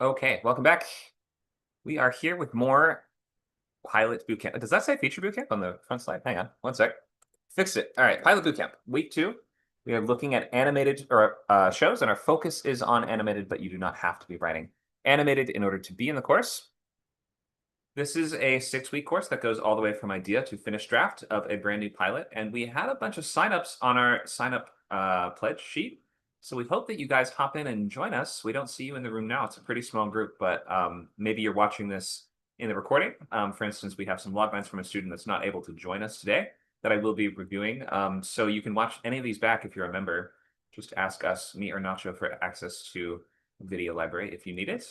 Okay, welcome back. We are here with more Pilot Bootcamp. Does that say Feature Bootcamp on the front slide? Hang on, one sec. Fixed it. All right, Pilot Bootcamp, week 2. We are looking at animated shows, and our focus is on animated, but you do not have to be writing animated in order to be in the course. This is a 6-week course that goes all the way from idea to finished draft of a brand new pilot, and we had a bunch of signups on our sign-up pledge sheet. So we hope that you guys hop in and join us. We don't see you in the room now. It's a pretty small group, but maybe you're watching this in the recording. For instance, we have some log lines from a student that's not able to join us today that I will be reviewing. So you can watch any of these back if you're a member. Just ask us, me or Nacho, for access to video library if you need it.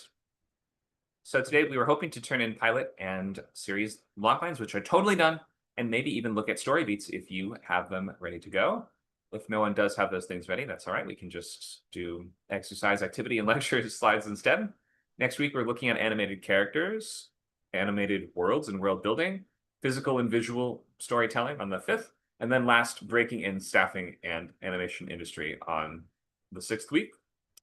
So today we were hoping to turn in pilot and series loglines, which are totally done, and maybe even look at story beats if you have them ready to go. If no one does have those things ready, that's all right. We can just do exercise, activity, and lecture slides instead. Next week, we're looking at animated characters, animated worlds and world building, physical and visual storytelling on the 5th, and then last, breaking in staffing and animation industry on the 6th week.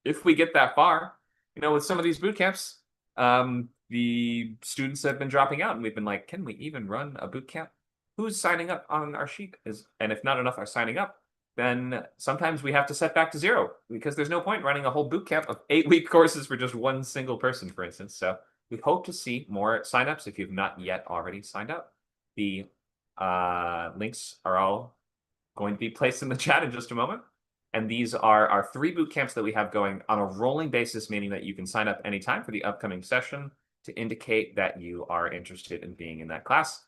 If we get that far, with some of these boot camps, the students have been dropping out, and we've been like, can we even run a boot camp? Who's signing up on our sheet? And if not enough are signing up, then sometimes we have to set back to 0 because there's no point running a whole boot camp of 8-week courses for just one single person, for instance. So we hope to see more signups if you've not yet already signed up. The links are all going to be placed in the chat in just a moment. And these are our 3 boot camps that we have going on a rolling basis, meaning that you can sign up anytime for the upcoming session to indicate that you are interested in being in that class.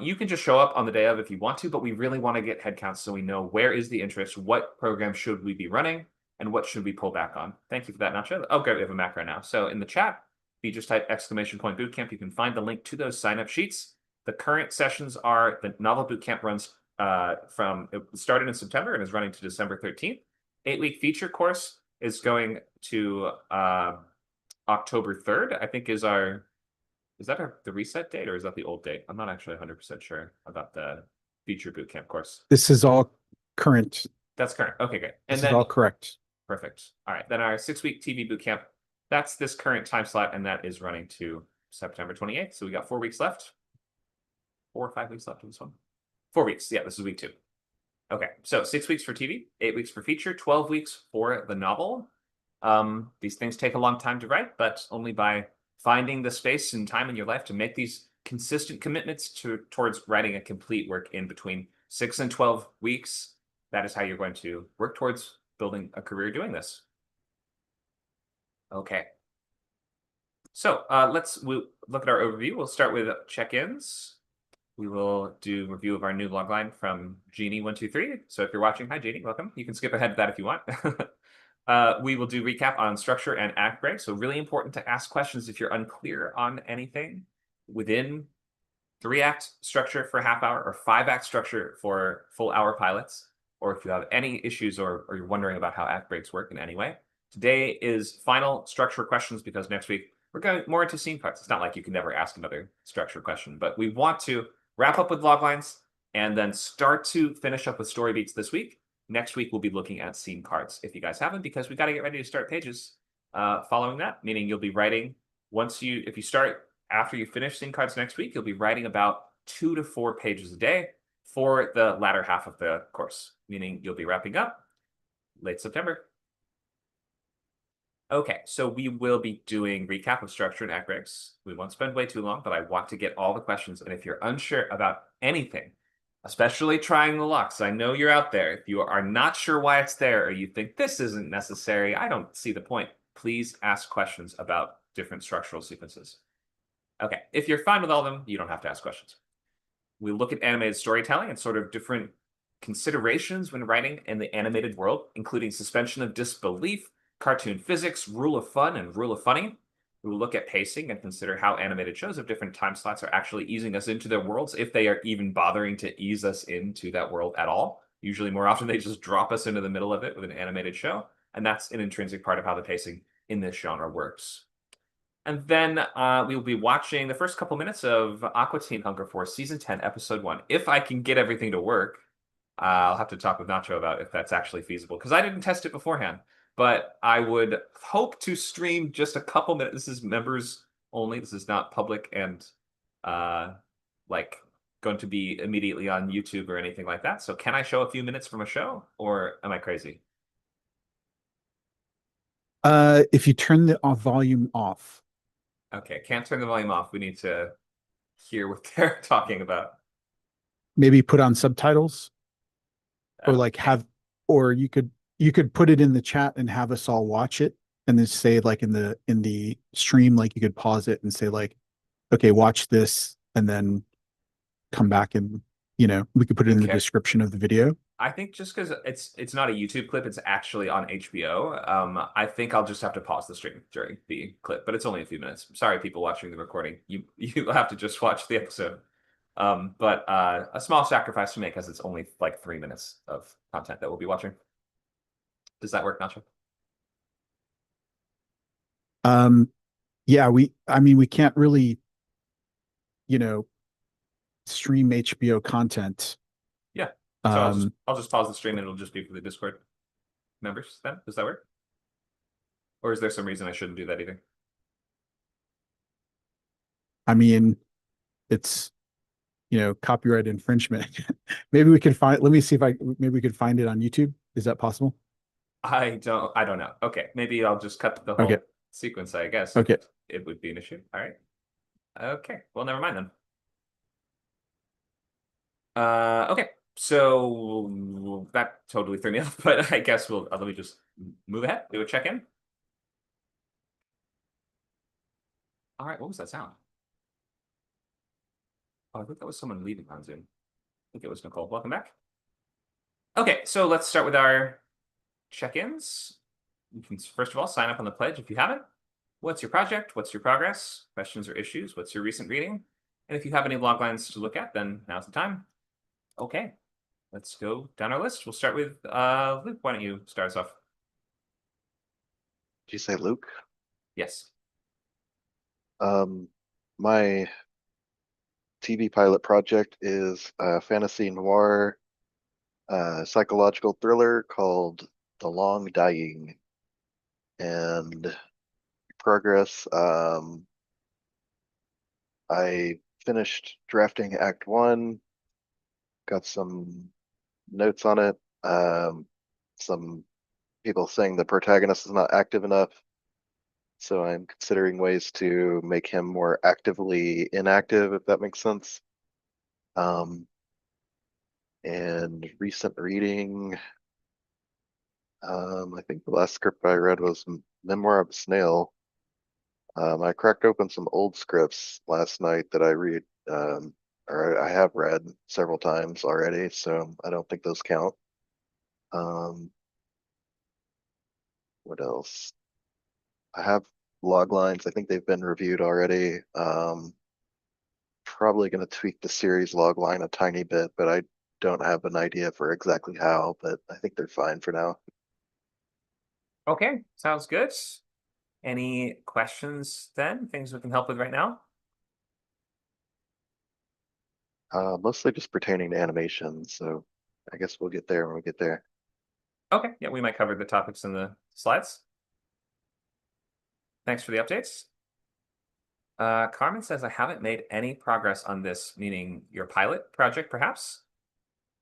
You can just show up on the day of if you want to, but we really want to get head counts so we know where is the interest, what program should we be running, and what should we pull back on. Thank you for that, Nacho. Oh, great, we have a macro now. So in the chat, if you just type !bootcamp, you can find the link to those sign-up sheets. The current sessions are the novel bootcamp runs it started in September and is running to December 13th. 8-week feature course is going to October 3rd, I think is that the reset date or is that the old date? I'm not actually 100% sure about the feature bootcamp course. This is all current. That's current. Okay, great. And This then is all correct. perfect. All right, then our 6-week TV bootcamp, that's this current time slot, and that is running to September 28th. So we got 4 weeks left. 4 or 5 weeks left of this one. 4 weeks. Yeah, this is week 2. Okay, so 6 weeks for TV, 8 weeks for feature, 12 weeks for the novel. These things take a long time to write, but only by finding the space and time in your life to make these consistent commitments towards writing a complete work in between 6 and 12 weeks. That is how you're going to work towards building a career doing this. Okay. So we'll look at our overview. We'll start with check-ins. We will do review of our new logline from Jeannie123. So if you're watching, hi Jeannie, welcome. You can skip ahead to that if you want. We will do recap on structure and act break. So really important to ask questions if you're unclear on anything within 3-act structure for half hour or 5-act structure for full hour pilots, or if you have any issues or you're wondering about how act breaks work in any way. Today is final structure questions because next week we're going more into scene parts. It's not like you can never ask another structure question, but we want to wrap up with loglines and then start to finish up with story beats this week. Next week, we'll be looking at scene cards if you guys haven't, because we got to get ready to start pages following that, meaning you'll be writing if you start after you finish scene cards next week, you'll be writing about 2 to 4 pages a day for the latter half of the course, meaning you'll be wrapping up late September. Okay, so we will be doing recap of structure and act breaks. We won't spend way too long, but I want to get all the questions. And if you're unsure about anything, especially triangle locks, I know you're out there. If you are not sure why it's there or you think this isn't necessary, I don't see the point, please ask questions about different structural sequences. Okay, if you're fine with all of them, you don't have to ask questions. We look at animated storytelling and sort of different considerations when writing in the animated world, including suspension of disbelief, cartoon physics, rule of fun, and rule of funny. We will look at pacing and consider how animated shows of different time slots are actually easing us into their worlds, if they are even bothering to ease us into that world at all. Usually more often they just drop us into the middle of it with an animated show, and that's an intrinsic part of how the pacing in this genre works. And then we will be watching the first couple minutes of Aqua Teen Hunger Force Season 10, Episode 1. If I can get everything to work, I'll have to talk with Nacho about if that's actually feasible, because I didn't test it beforehand. but I would hope to stream just a couple minutes. This is members only. This is not public and like going to be immediately on YouTube or anything like that. So can I show a few minutes from a show, or am I crazy? If you turn the volume off, Okay, can't turn the volume off. We need to hear what they're talking about. maybe put on subtitles or like Okay. or you could put it in the chat and have us all watch it and then say like in the stream, like you could pause it and say like, okay, watch this and then come back and we could put it in the Okay. description of the video. I think just because it's not a YouTube clip, it's actually on HBO. I think I'll just have to pause the stream during the clip, but it's only a few minutes. Sorry, people watching the recording. You have to just watch the episode. But a small sacrifice to make as it's only like 3 minutes of content that we'll be watching. Does that work, Nacho? Um, yeah, I mean, we can't really, you know, stream HBO content. Yeah. So Um, I'll just pause the stream and it'll just be for the Discord members then. Does that work? Or is there some reason I shouldn't do that either? I mean, it's, copyright infringement. Maybe we can find, let me see if maybe we could find it on YouTube. Is that possible? I don't know. Okay, maybe I'll just cut the Okay. whole sequence, I guess, if Okay. it would be an issue. All right. Okay. Well, never mind then. Okay. So that totally threw me off, but I guess we'll let me just move ahead, do a check-in. All right, what was that sound? Oh, I think that was someone leaving on Zoom. I think it was Nicole. Welcome back. Okay, so let's start with our check-ins. You can first of all sign up on the pledge if you haven't. What's your project? What's your progress? Questions or issues? What's your recent reading? And if you have any log lines to look at, then now's the time. Okay, let's go down our list. We'll start with Luke. Why don't you start us off? Did you say Luke? Yes. My TV pilot project is a fantasy noir psychological thriller called The Long Dying. And progress, I finished drafting Act 1, got some notes on it. Some people saying the protagonist is not active enough. So I'm considering ways to make him more actively inactive, if that makes sense. And recent reading, I think the last script I read was Memoir of a Snail. I cracked open some old scripts last night that I read, or I have read several times already, so I don't think those count. What else? I have log lines. I think they've been reviewed already. Probably going to tweak the series log line a tiny bit, but I don't have an idea for exactly how, but I think they're fine for now. Okay, sounds good. Any questions then? Things we can help with right now? Mostly just pertaining to animation, so I guess we'll get there when we get there. Okay, yeah, we might cover the topics in the slides. Thanks for the updates. Carmen says I haven't made any progress on this, meaning your pilot project, perhaps.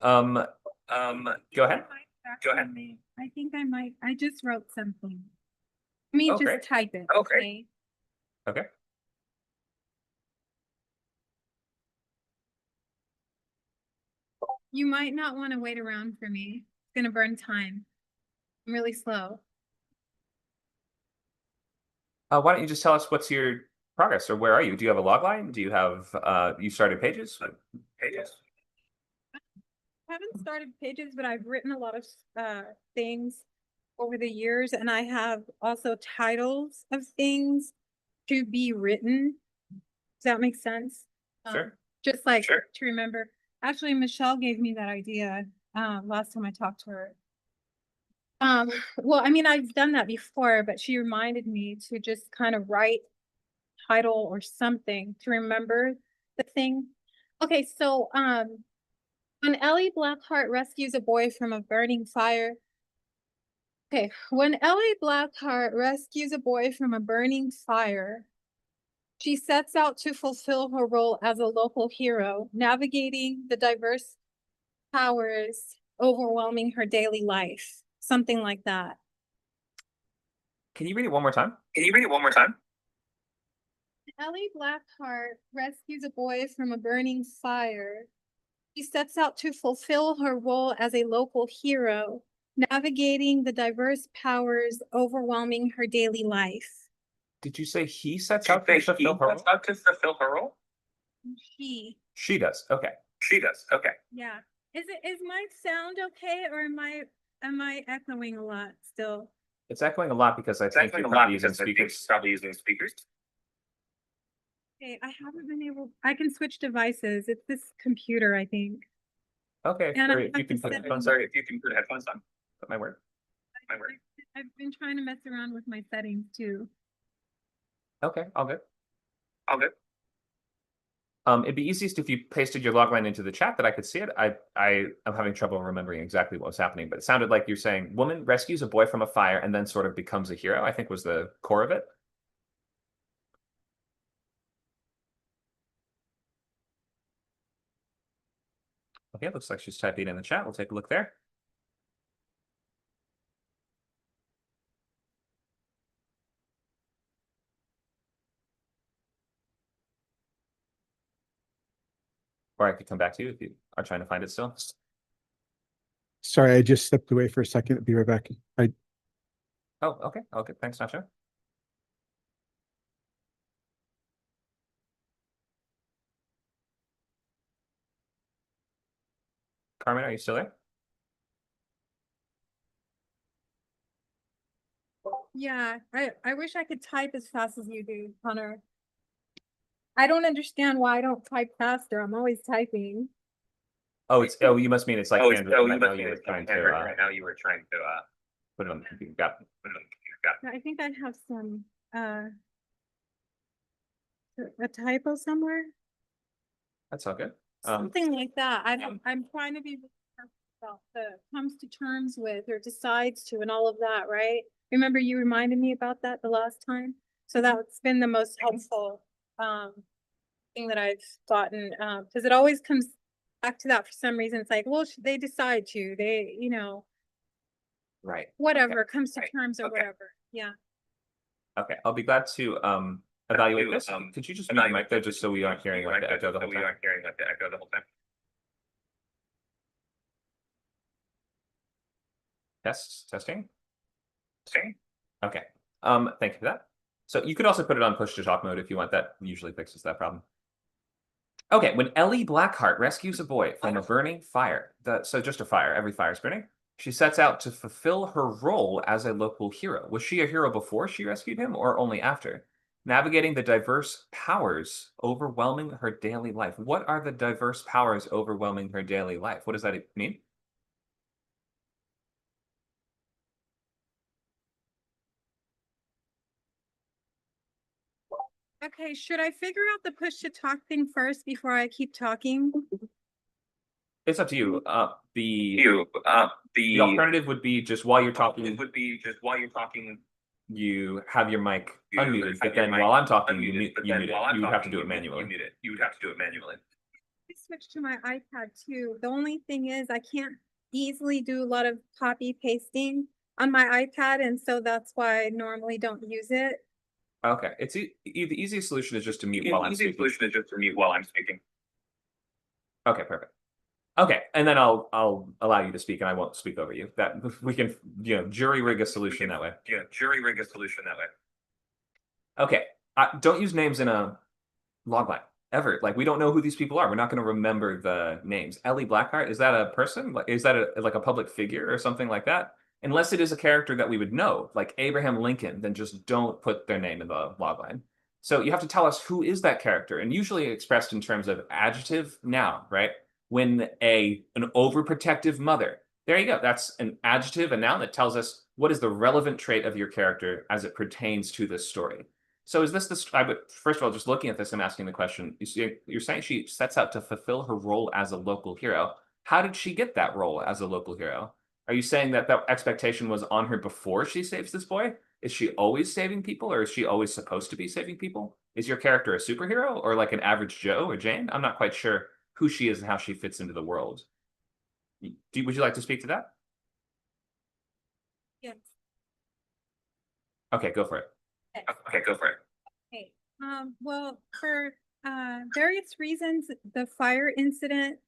Go ahead. Go ahead. I think I might. I just wrote something. Let me just great. type it. Oh, great. Okay. You might not want to wait around for me. It's gonna burn time. I'm really slow. Why don't you just tell us what's your progress, or where are you? Do you have a log line? Do you have you started pages? Pages. I haven't started pages, but I've written a lot of things over the years, and I have also titles of things to be written. Does that make sense? Sure. Just like to remember. Actually, Michelle gave me that idea last time I talked to her. Well, I mean, I've done that before, but she reminded me to just kind of write title or something to remember the thing. Okay, so when Ellie Blackheart rescues a boy from a burning fire, Okay, when Ellie Blackheart rescues a boy from a burning fire, she sets out to fulfill her role as a local hero, navigating the diverse powers overwhelming her daily life. Something like that. Can you read it one more time? Ellie Blackheart rescues a boy from a burning fire. She sets out to fulfill her role as a local hero, navigating the diverse powers overwhelming her daily life. Did you say he sets out to fulfill her role? She. She does. Okay. Yeah. Is my sound okay, or am I echoing a lot still? It's echoing a lot because I think you're probably using speakers. Okay, I haven't been able, I can switch devices. It's this computer, I think. Okay, And great. I You can have put to headphones set on. If you can put headphones on. Put my word. I've been trying to mess around with my settings too. Okay, all good. It'd be easiest if you pasted your logline into the chat that I could see it. I am having trouble remembering exactly what was happening, but it sounded like you're saying woman rescues a boy from a fire and then sort of becomes a hero, I think was the core of it. Okay, looks like she's typing in the chat. We'll take a look there. Or I could come back to you if you are trying to find it still. Sorry, I just stepped away for a second. Be right back. Oh, okay. Okay. Thanks, Nacho. Carmen, are you still there? Yeah, I wish I could type as fast as you do, Hunter. I don't understand why I don't type faster. I'm always typing. Oh, you must mean it's like handwritten. Right now you were trying to put it on the computer. Got it. I think I have some a typo somewhere. That's all good. Something like that. I'm trying to be careful about the comes to terms with or decides to and all of that, right? Remember you reminded me about that the last time? So that's been the most helpful thing that I've gotten, because it always comes back to that for some reason. It's like, well, they decide to, they, Right. whatever comes to terms or whatever. Yeah. Okay. I'll be glad to evaluate this. Could you just mute the mic there just so we aren't hearing like the echo the whole time? Testing. Okay. Thank you for that. So you could also put it on push to talk mode if you want. That usually fixes that problem. Okay, when Ellie Blackheart rescues a boy from a burning fire, so just a fire, every fire is burning, she sets out to fulfill her role as a local hero. Was she a hero before she rescued him or only after? Navigating the diverse powers overwhelming her daily life. What are the diverse powers overwhelming her daily life? What does that mean? Okay, should I figure out the push to talk thing first before I keep talking? It's up to you. The alternative would be just while you're talking. You have your mic unmuted, but then while I'm talking, you mute it. You would have to do it manually. I switched to my iPad too. The only thing is I can't easily do a lot of copy pasting on my iPad, and so that's why I normally don't use it. Okay, the easiest solution is just to mute while I'm speaking. Okay, perfect. Okay, and then I'll allow you to speak, and I won't speak over you. That we can jury rig a solution that way. Okay, don't use names in a logline ever. Like we don't know who these people are. We're not going to remember the names. Ellie Blackheart, is that a person? Like, is that like a public figure or something like that? Unless it is a character that we would know, like Abraham Lincoln, then just don't put their name in the logline. So you have to tell us who is that character, and usually expressed in terms of adjective, noun, right? When an overprotective mother, there you go. That's an adjective, a noun that tells us what is the relevant trait of your character as it pertains to this story. So is this I would first of all, just looking at this, I'm asking the question. You're saying she sets out to fulfill her role as a local hero. How did she get that role as a local hero? Are you saying that that expectation was on her before she saves this boy? Is she always saving people, or is she always supposed to be saving people? Is your character a superhero, or like an average Joe or Jane? I'm not quite sure who she is and how she fits into the world. Would you like to speak to that? Yes. Okay, go for it. Okay, go for it. Okay. Well, for various reasons, the fire incident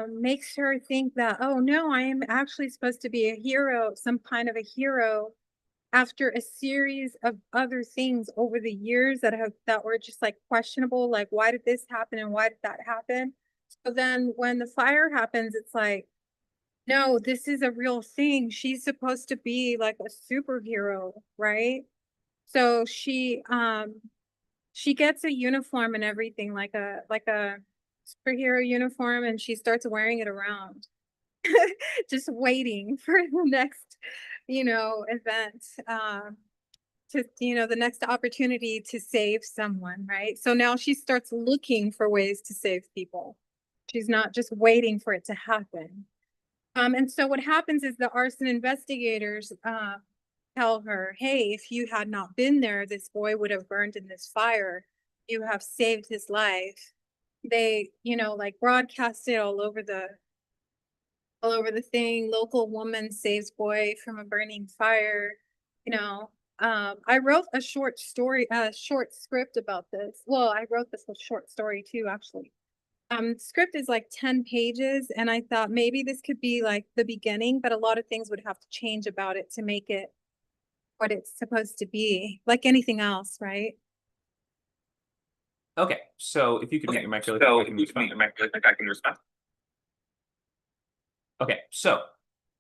makes her think that, oh no, I am actually supposed to be a hero, some kind of a hero, after a series of other things over the years that were just like questionable, like why did this happen and why did that happen? So then when the fire happens, it's like, no, this is a real thing. She's supposed to be like a superhero, right? So she gets a uniform and everything, like a superhero uniform, and she starts wearing it around, just waiting for the next, event, to, the next opportunity to save someone, right? So now she starts looking for ways to save people. She's not just waiting for it to happen. And so what happens is the arson investigators tell her, hey, if you had not been there, this boy would have burned in this fire. You have saved his life. They, like broadcast it all over the thing. Local woman saves boy from a burning fire. I wrote a short script about this. Well, I wrote this short story too, actually. Script is like 10 pages, and I thought maybe this could be like the beginning, but a lot of things would have to change about it to make it what it's supposed to be, like anything else, right? Okay, so if you could mute your mic really quick, I can respond. Okay, so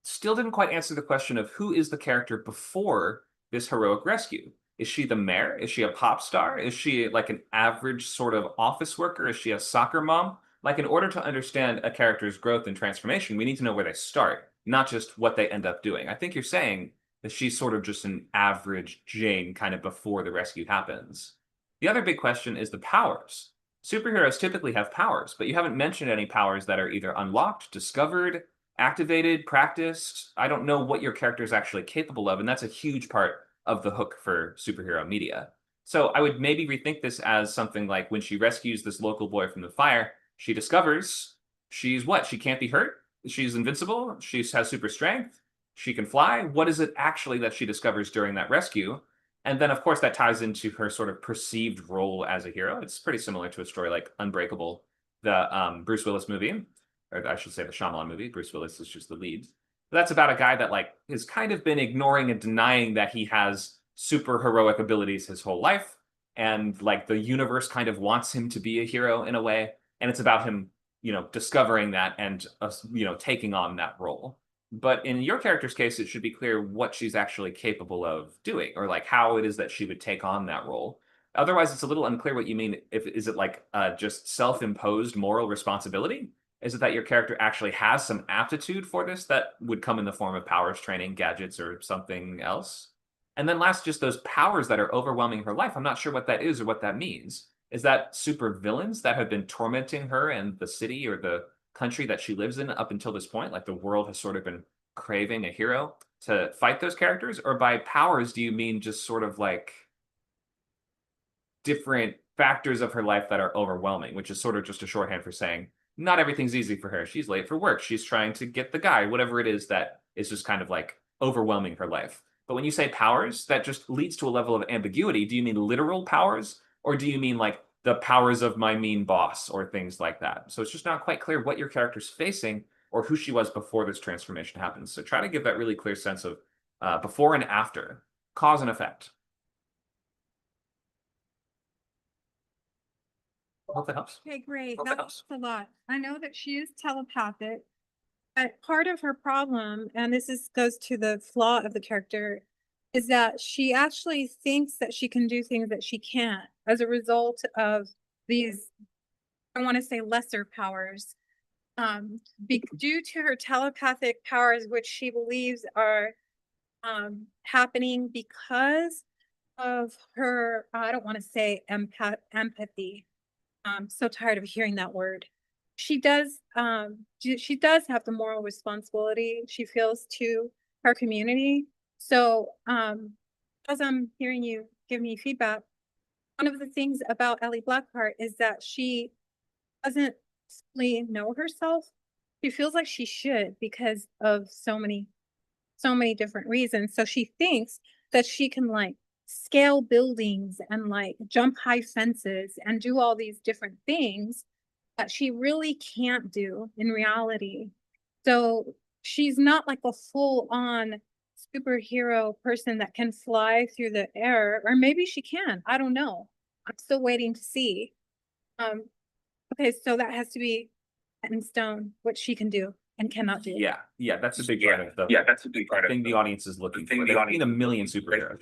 still didn't quite answer the question of who is the character before this heroic rescue. Is she the mayor? Is she a pop star? Is she like an average sort of office worker? Is she a soccer mom? Like, in order to understand a character's growth and transformation, we need to know where they start, not just what they end up doing. I think you're saying that she's sort of just an average Jane kind of before the rescue happens. The other big question is the powers. Superheroes typically have powers, but you haven't mentioned any powers that are either unlocked, discovered, activated, practiced. I don't know what your character is actually capable of, and that's a huge part of the hook for superhero media. So I would maybe rethink this as something like when she rescues this local boy from the fire, she discovers she's what? She can't be hurt? She's invincible? She has super strength? She can fly? What is it actually that she discovers during that rescue? And then, of course, that ties into her sort of perceived role as a hero. It's pretty similar to a story like Unbreakable, the Bruce Willis movie, or I should say the Shyamalan movie. Bruce Willis is just the lead. But that's about a guy that like has kind of been ignoring and denying that he has super heroic abilities his whole life, and like the universe kind of wants him to be a hero in a way, and it's about him, discovering that and taking on that role. But in your character's case, it should be clear what she's actually capable of doing, or like how it is that she would take on that role. Otherwise, it's a little unclear what you mean. If is it like just self-imposed moral responsibility? Is it that your character actually has some aptitude for this that would come in the form of powers training, gadgets, or something else? And then last, just those powers that are overwhelming her life. I'm not sure what that is or what that means. Is that super villains that have been tormenting her and the city or the country that she lives in up until this point? Like the world has sort of been craving a hero to fight those characters? Or by powers, do you mean just sort of like different factors of her life that are overwhelming, which is sort of just a shorthand for saying not everything's easy for her. She's late for work. She's trying to get the guy, whatever it is that is just kind of like overwhelming her life. But when you say powers, that just leads to a level of ambiguity. Do you mean literal powers, or do you mean like the powers of my mean boss or things like that? So it's just not quite clear what your character's facing or who she was before this transformation happens. So try to give that really clear sense of before and after, cause and effect. Hope that helps. Okay, great. Hope That that helps a lot. I know that she is telepathic, but part of her problem, and goes to the flaw of the character, is that she actually thinks that she can do things that she can't as a result of these, I want to say, lesser powers. Due to her telepathic powers, which she believes are happening because of her, I don't want to say empathy. I'm so tired of hearing that word. she does she does have the moral responsibility she feels to her community. So as I'm hearing you give me feedback, one of the things about Ellie Blackheart is that she doesn't fully know herself. She feels like she should because of so many different reasons. So she thinks that she can like scale buildings and like jump high fences and do all these different things that she really can't do in reality. So she's not like a full on superhero person that can fly through the air, or maybe she can. I don't know. I'm still waiting to see. Um, okay, so that has to be set in stone what she can do and cannot do. Yeah, that's a big part of the that's a big part of thing the audience is looking for. They've seen a million superhero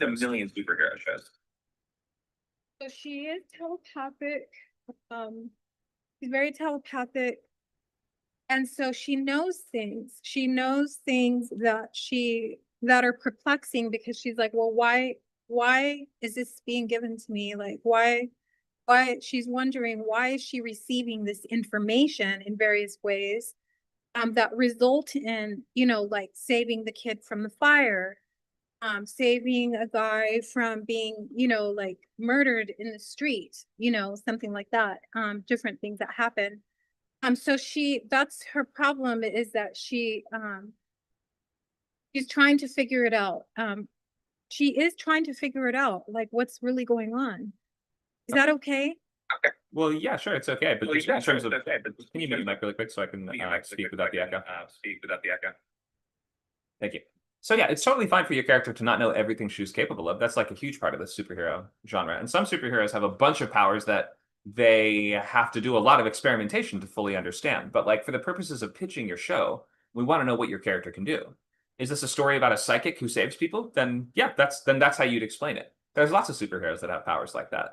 shows. So she is telepathic. She's very telepathic. And so she knows things. She knows things that are perplexing because she's like, well, why is this being given to me? Like, why she's wondering why is she receiving this information in various ways that result in, you know, like saving the kid from the fire, saving a guy from being, you know, like murdered in the street, you know, something like that. Different things that happen. So that's her problem, is that she's trying to figure it out. She is trying to figure it out, like what's really going on. Is that okay? Well, yeah, sure, it's okay. But just in terms of, can you mute the mic really quick so I can speak without the echo? Thank you. So yeah, it's totally fine for your character to not know everything she's capable of. That's like a huge part of the superhero genre. And some superheroes have a bunch of powers that they have to do a lot of experimentation to fully understand. But like for the purposes of pitching your show, we want to know what your character can do. Is this a story about a psychic who saves people? Then yeah, that's how you'd explain it. There's lots of superheroes that have powers like that.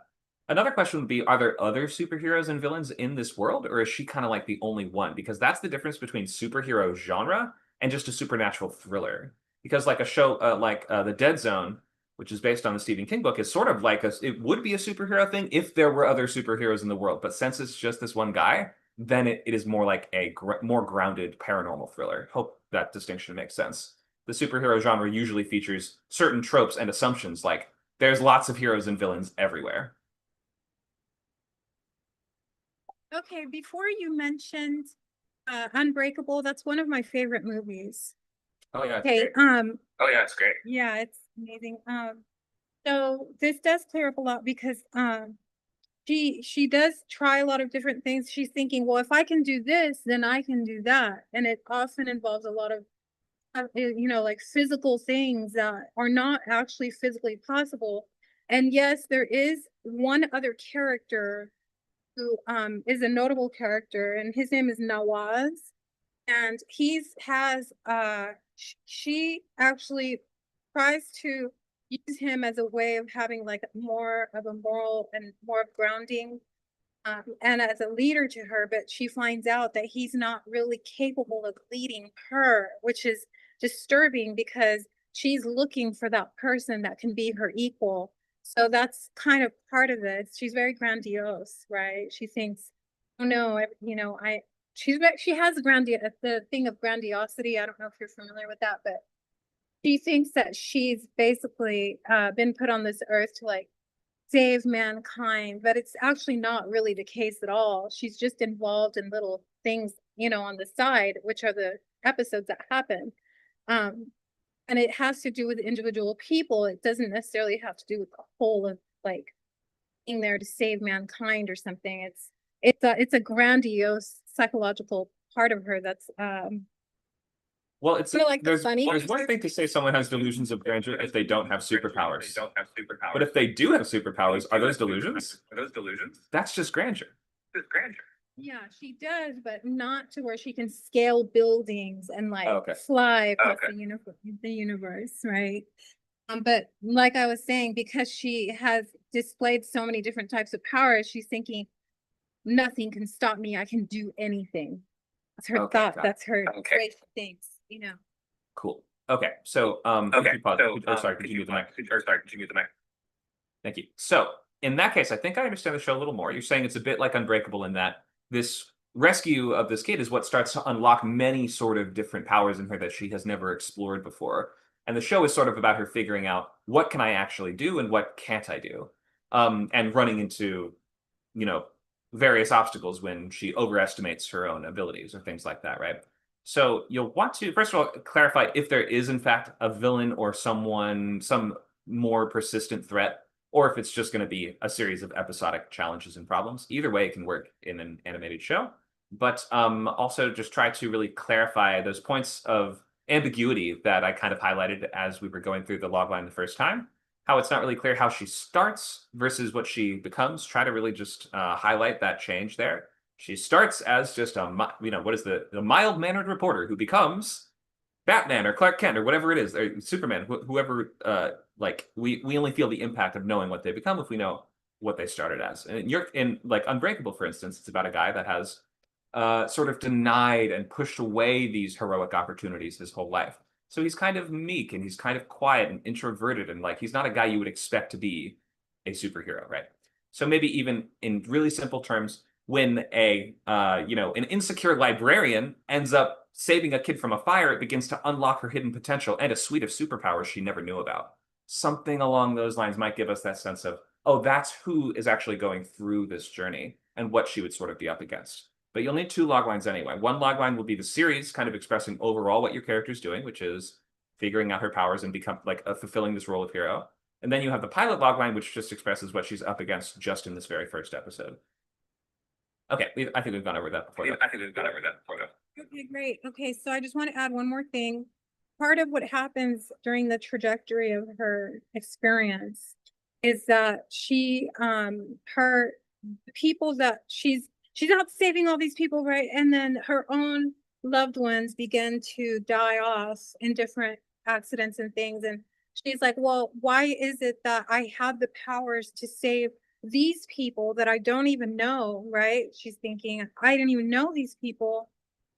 Another question would be, are there other superheroes and villains in this world, or is she kind of like the only one? Because that's the difference between superhero genre and just a supernatural thriller. Because like a show The Dead Zone, which is based on the Stephen King book, is sort of like it would be a superhero thing if there were other superheroes in the world. But since it's just this one guy, then it is more like a more grounded paranormal thriller. Hope that distinction makes sense. The superhero genre usually features certain tropes and assumptions, like there's lots of heroes and villains everywhere. Okay, before you mentioned Unbreakable, that's one of my favorite movies. Oh yeah. Okay, It's great. yeah, it's amazing. So this does clear up a lot because she does try a lot of different things. She's thinking, well, if I can do this, then I can do that. And it often involves a lot of you know, like physical things that are not actually physically possible. And yes, there is one other character who is a notable character, and his name is Nawaz. And she actually tries to use him as a way of having like more of a moral and more of grounding, and as a leader to her, but she finds out that he's not really capable of leading her, which is disturbing because she's looking for that person that can be her equal. So that's kind of part of it. She's very grandiose, right? She thinks, oh no, you know, she has the thing of grandiosity. I don't know if you're familiar with that, but she thinks that she's basically been put on this earth to like save mankind, but it's actually not really the case at all. She's just involved in little things, you know, on the side, which are the episodes that happen. And it has to do with individual people. It doesn't necessarily have to do with the whole of like being there to save mankind or something. It's a grandiose psychological part of her that's Well, it's like there's one thing to say someone has delusions of grandeur if they don't have superpowers. But if they do have superpowers, are those delusions? That's just grandeur. yeah, she does, but not to where she can scale buildings and like fly across the universe, right? But like I was saying, because she has displayed so many different types of powers, she's thinking, nothing can stop me. I can do anything. That's her thought. That's her way she thinks, you know. Cool. Okay. So could you pause? Could you mute the mic? Thank you. So in that case, I think I understand the show a little more. You're saying it's a bit like Unbreakable in that this rescue of this kid is what starts to unlock many sort of different powers in her that she has never explored before. And the show is sort of about her figuring out what can I actually do and what can't I do, and running into, you know, various obstacles when she overestimates her own abilities or things like that, right? So you'll want to, first of all, clarify if there is, in fact, a villain or someone, some more persistent threat, or if it's just going to be a series of episodic challenges and problems. Either way, it can work in an animated show. But also just try to really clarify those points of ambiguity that I kind of highlighted as we were going through the logline the first time. How it's not really clear how she starts versus what she becomes. Try to really just highlight that change there. She starts as just a, what is the mild-mannered reporter who becomes Batman or Clark Kent or whatever it is, or Superman, whoever. Like we only feel the impact of knowing what they become if we know what they started as. And you're in like Unbreakable, for instance, it's about a guy that has sort of denied and pushed away these heroic opportunities his whole life. So he's kind of meek and he's kind of quiet and introverted, and like he's not a guy you would expect to be a superhero, right? So maybe even in really simple terms, when a an insecure librarian ends up saving a kid from a fire, it begins to unlock her hidden potential and a suite of superpowers she never knew about. Something along those lines might give us that sense of, oh, that's who is actually going through this journey and what she would sort of be up against. But you'll need two log lines anyway. One log line will be the series, kind of expressing overall what your character's doing, which is figuring out her powers and become like fulfilling this role of hero. And then you have the pilot log line, which just expresses what she's up against just in this very first episode. Okay, I think we've gone over that before. Okay, great. Okay, so I just want to add one more thing. Part of what happens during the trajectory of her experience is that her people that she's out saving all these people, right? And then her own loved ones begin to die off in different accidents and things. And she's like, well, why is it that I have the powers to save these people that I don't even know, right? She's thinking, I didn't even know these people.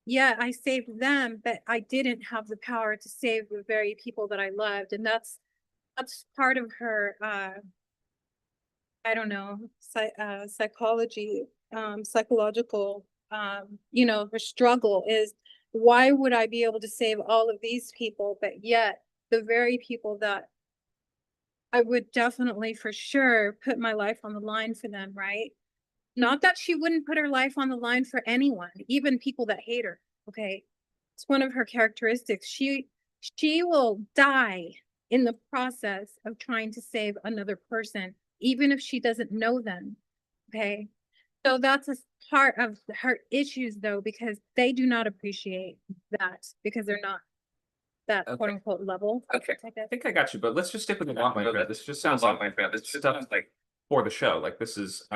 Yeah, I saved them, but I didn't have the power to save the very people that I loved. And that's part of her, I don't know, psychological, her struggle is, why would I be able to save all of these people, but yet the very people that I would definitely for sure put my life on the line for them, right? Not that she wouldn't put her life on the line for anyone, even people that hate her. Okay. It's one of her characteristics. She will die in the process of trying to save another person, even if she doesn't know them. Okay. So that's a part of her issues though, because they do not appreciate that because they're not that quote unquote level. Okay. I think I got you, but let's just stick with the logline thread. This just sounds like stuff like for the show. Like this is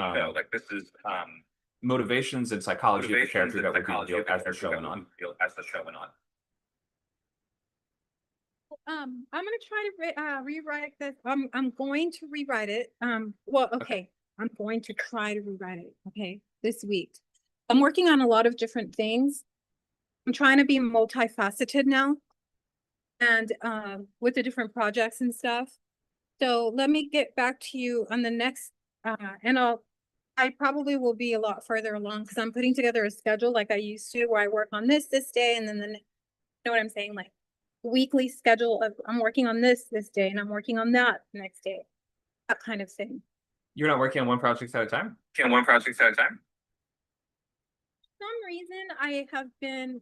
motivations and psychology of the character that would be revealed as the show went on. I'm gonna try to rewrite this. I'm going to rewrite it. Well, okay. I'm going to try to rewrite it. Okay, this week. I'm working on a lot of different things. I'm trying to be multifaceted now, and with the different projects and stuff. So let me get back to you on the next, and I probably will be a lot further along because I'm putting together a schedule like I used to, where I work on this day, and then you know what I'm saying, like weekly schedule of I'm working on this day, and I'm working on that next day, that kind of thing. You're not working on one project at a time? For some reason, I have been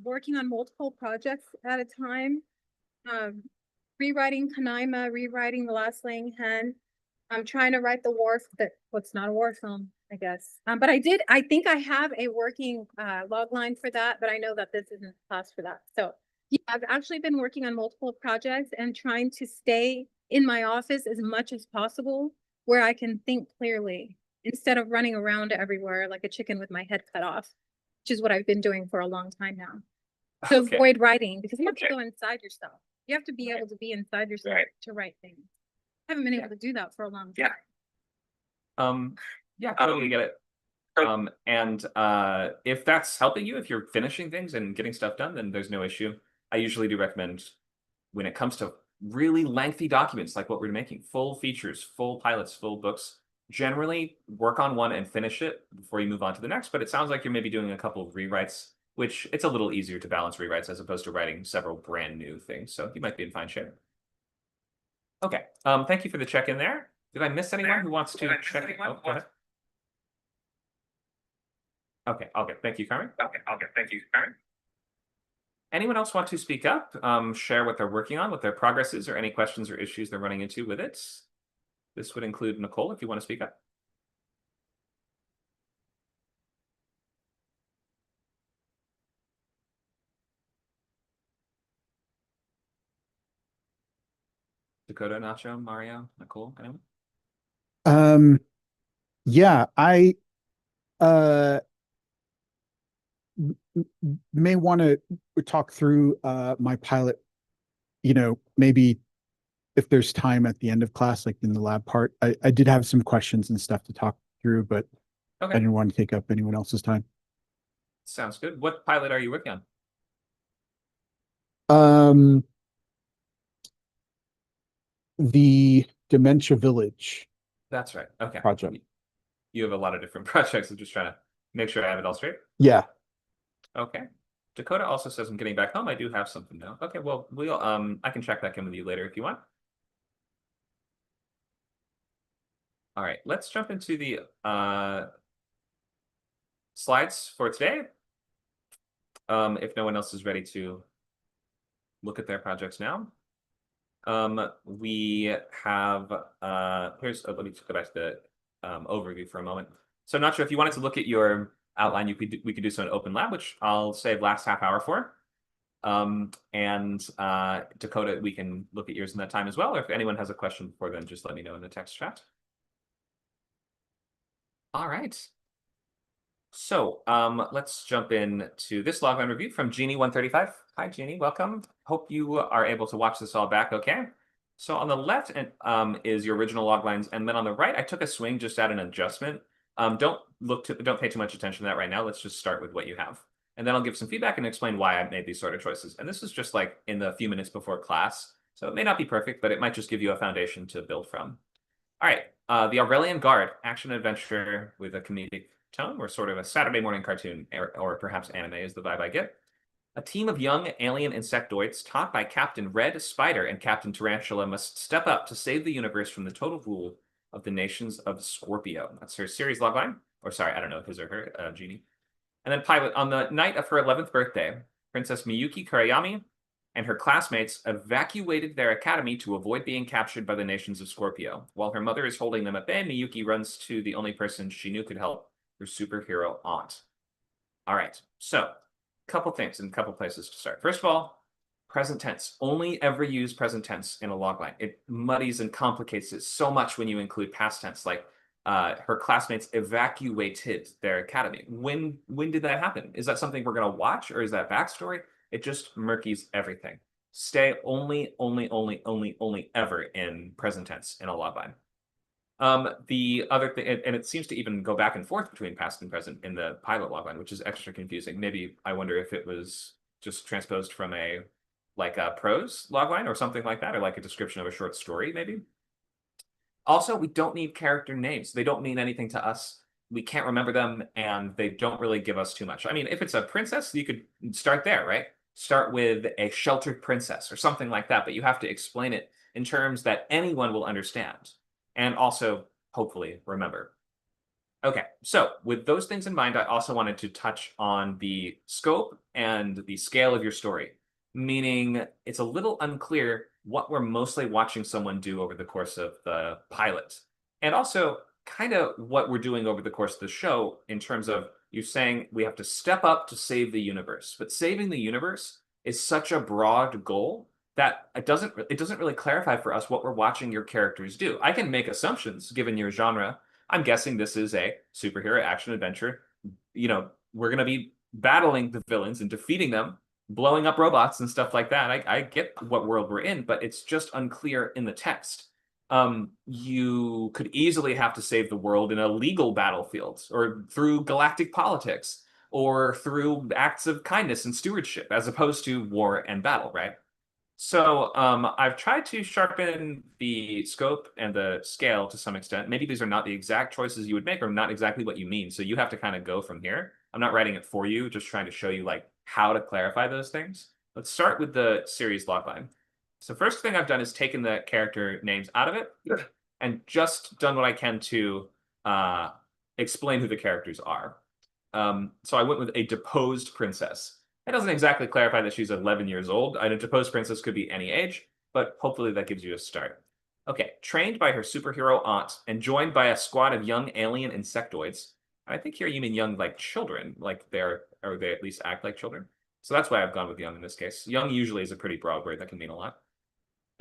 working on multiple projects at a time. Rewriting Kanaima, rewriting The Last Laying Hen. I'm trying to write the war, what's not a war film, I guess. But I think I have a working log line for that, but I know that this isn't class for that. So yeah, I've actually been working on multiple projects and trying to stay in my office as much as possible where I can think clearly instead of running around everywhere like a chicken with my head cut off, which is what I've been doing for a long time now. To avoid writing, because you have to go inside yourself. You have to be able to be inside yourself to write things. I haven't been able to do that for a long time. Yeah, totally get it. And if that's helping you, if you're finishing things and getting stuff done, then there's no issue. I usually do recommend, when it comes to really lengthy documents like what we're making, full features, full pilots, full books, generally work on one and finish it before you move on to the next, but it sounds like you're maybe doing a couple of rewrites, which it's a little easier to balance rewrites as opposed to writing several brand new things. So you might be in fine shape. Okay. Thank you for the check-in there. Did I miss anyone who wants to check? Oh, go ahead. Okay, thank you, Carmen. Anyone else want to speak up, share what they're working on, what their progress is, or any questions or issues they're running into with it? This would include Nicole, if you want to speak up. Dakota, Nacho, Mario, Nicole, anyone? Yeah, I may want to talk through my pilot, maybe if there's time at the end of class, like in the lab part. I did have some questions and stuff to talk through, but I Okay, didn't want to take up anyone else's time. sounds good. What pilot are you working on? The Dementia Village That's right. Okay. project. You have a lot of different projects. I'm just trying to make sure I have it all straight. Yeah. Okay. Dakota also says I'm getting back home. I do have something now. Okay, well, I can check back in with you later if you want. All right, let's jump into the slides for today. If no one else is ready to look at their projects now. We have let me go back to the overview for a moment. So I'm not sure if you wanted to look at your outline, we could do so in Open Lab, which I'll save last half hour for. Dakota, we can look at yours in that time as well. Or if anyone has a question before then, just let me know in the text chat. All right. So let's jump in to this logline review from Jeannie135. Hi, Jeannie, welcome. Hope you are able to watch this all back okay. So on the left is your original log lines, and then on the right, I took a swing just at an adjustment. Don't pay too much attention to that right now. Let's just start with what you have. And then I'll give some feedback and explain why I made these sort of choices. And this is just like in the few minutes before class. So it may not be perfect, but it might just give you a foundation to build from. All right, the Aurelian Guard, action adventure with a comedic tone, or sort of a Saturday morning cartoon, or perhaps anime is the vibe I get. A team of young alien insectoids taught by Captain Red Spider and Captain Tarantula must step up to save the universe from the total rule of the nations of Scorpio. That's her series logline. Or sorry, I don't know his or her, Jeannie. And then pilot, on the night of her 11th birthday, Princess Miyuki Kurayami and her classmates evacuated their academy to avoid being captured by the nations of Scorpio. While her mother is holding them at bay, Miyuki runs to the only person she knew could help, her superhero aunt. All right, so couple things and a couple places to start. First of all, present tense. Only ever use present tense in a logline. It muddies and complicates it so much when you include past tense, like her classmates evacuated their academy. When did that happen? Is that something we're going to watch, or is that backstory? It just murkies everything. Stay only ever in present tense in a logline. The other thing, and it seems to even go back and forth between past and present in the pilot logline, which is extra confusing. Maybe I wonder if it was just transposed from a prose logline or something like that, or like a description of a short story, maybe. Also, we don't need character names. They don't mean anything to us. We can't remember them, and they don't really give us too much. I mean, if it's a princess, you could start there, right? Start with a sheltered princess or something like that, but you have to explain it in terms that anyone will understand and also hopefully remember. Okay, so with those things in mind, I also wanted to touch on the scope and the scale of your story, meaning it's a little unclear what we're mostly watching someone do over the course of the pilot, and also kind of what we're doing over the course of the show in terms of you saying we have to step up to save the universe, but saving the universe is such a broad goal that it doesn't really clarify for us what we're watching your characters do. I can make assumptions given your genre. I'm guessing this is a superhero action adventure. We're going to be battling the villains and defeating them, blowing up robots and stuff like that. I get what world we're in, but it's just unclear in the text. You could easily have to save the world in a legal battlefield or through galactic politics or through acts of kindness and stewardship as opposed to war and battle, right? So I've tried to sharpen the scope and the scale to some extent. Maybe these are not the exact choices you would make or not exactly what you mean. So you have to kind of go from here. I'm not writing it for you, just trying to show you like how to clarify those things. Let's start with the series logline. So first thing I've done is taken the character names out of it and just done what I can to explain who the characters are. So I went with a deposed princess. It doesn't exactly clarify that she's 11 years old. A deposed princess could be any age, but hopefully that gives you a start. Okay, trained by her superhero aunt and joined by a squad of young alien insectoids. I think here you mean young like children, like or they at least act like children. So that's why I've gone with young in this case. Young usually is a pretty broad word that can mean a lot.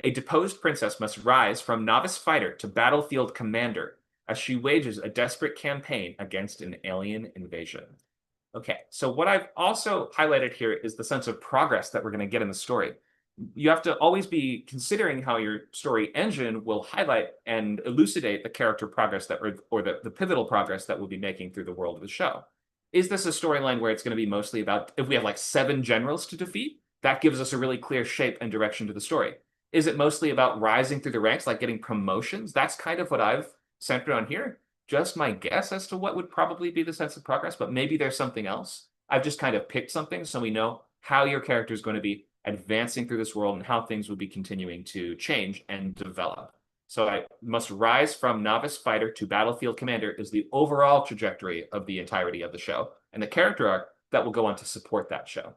A deposed princess must rise from novice fighter to battlefield commander as she wages a desperate campaign against an alien invasion. Okay, so what I've also highlighted here is the sense of progress that we're going to get in the story. You have to always be considering how your story engine will highlight and elucidate the character progress that, or the pivotal progress that we'll be making through the world of the show. Is this a storyline where it's going to be mostly about, if we have like 7 generals to defeat, that gives us a really clear shape and direction to the story. Is it mostly about rising through the ranks, like getting promotions? That's kind of what I've centered on here. Just my guess as to what would probably be the sense of progress, but maybe there's something else. I've just kind of picked something so we know how your character is going to be advancing through this world and how things will be continuing to change and develop. So I must rise from novice fighter to battlefield commander is the overall trajectory of the entirety of the show and the character arc that will go on to support that show.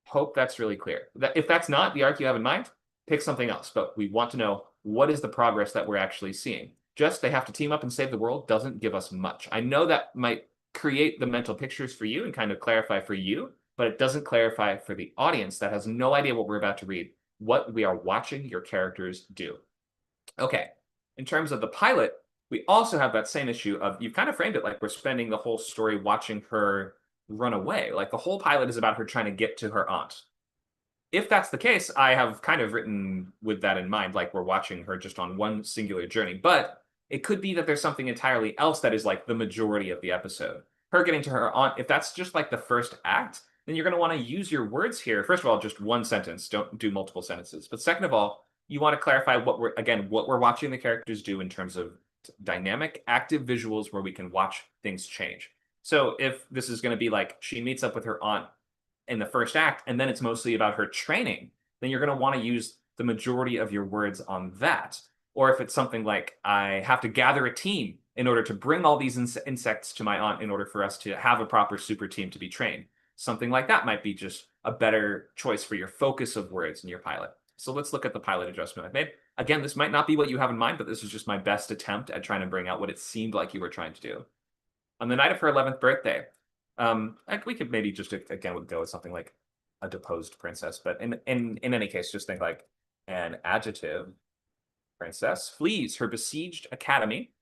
Hope that's really clear. If that's not the arc you have in mind, pick something else. But we want to know what is the progress that we're actually seeing. Just they have to team up and save the world doesn't give us much. I know that might create the mental pictures for you and kind of clarify for you, but it doesn't clarify for the audience that has no idea what we're about to read, what we are watching your characters do. Okay, in terms of the pilot, we also have that same issue of, you've kind of framed it like we're spending the whole story watching her run away. Like the whole pilot is about her trying to get to her aunt. If that's the case, I have kind of written with that in mind, like we're watching her just on one singular journey, but it could be that there's something entirely else that is like the majority of the episode. Her getting to her aunt, if that's just like the first act, then you're going to want to use your words here. First of all, just one sentence, don't do multiple sentences. But second of all, you want to clarify what we're watching the characters do in terms of dynamic, active visuals where we can watch things change. So if this is going to be like she meets up with her aunt in the first act, and then it's mostly about her training, then you're going to want to use the majority of your words on that. Or if it's something like, I have to gather a team in order to bring all these insects to my aunt in order for us to have a proper super team to be trained. Something like that might be just a better choice for your focus of words in your pilot. So let's look at the pilot adjustment I've made. Again, this might not be what you have in mind, but this is just my best attempt at trying to bring out what it seemed like you were trying to do. On the night of her 11th birthday, we could maybe just again go with something like a deposed princess, but in any case, just think like an adjective. Princess flees her besieged academy,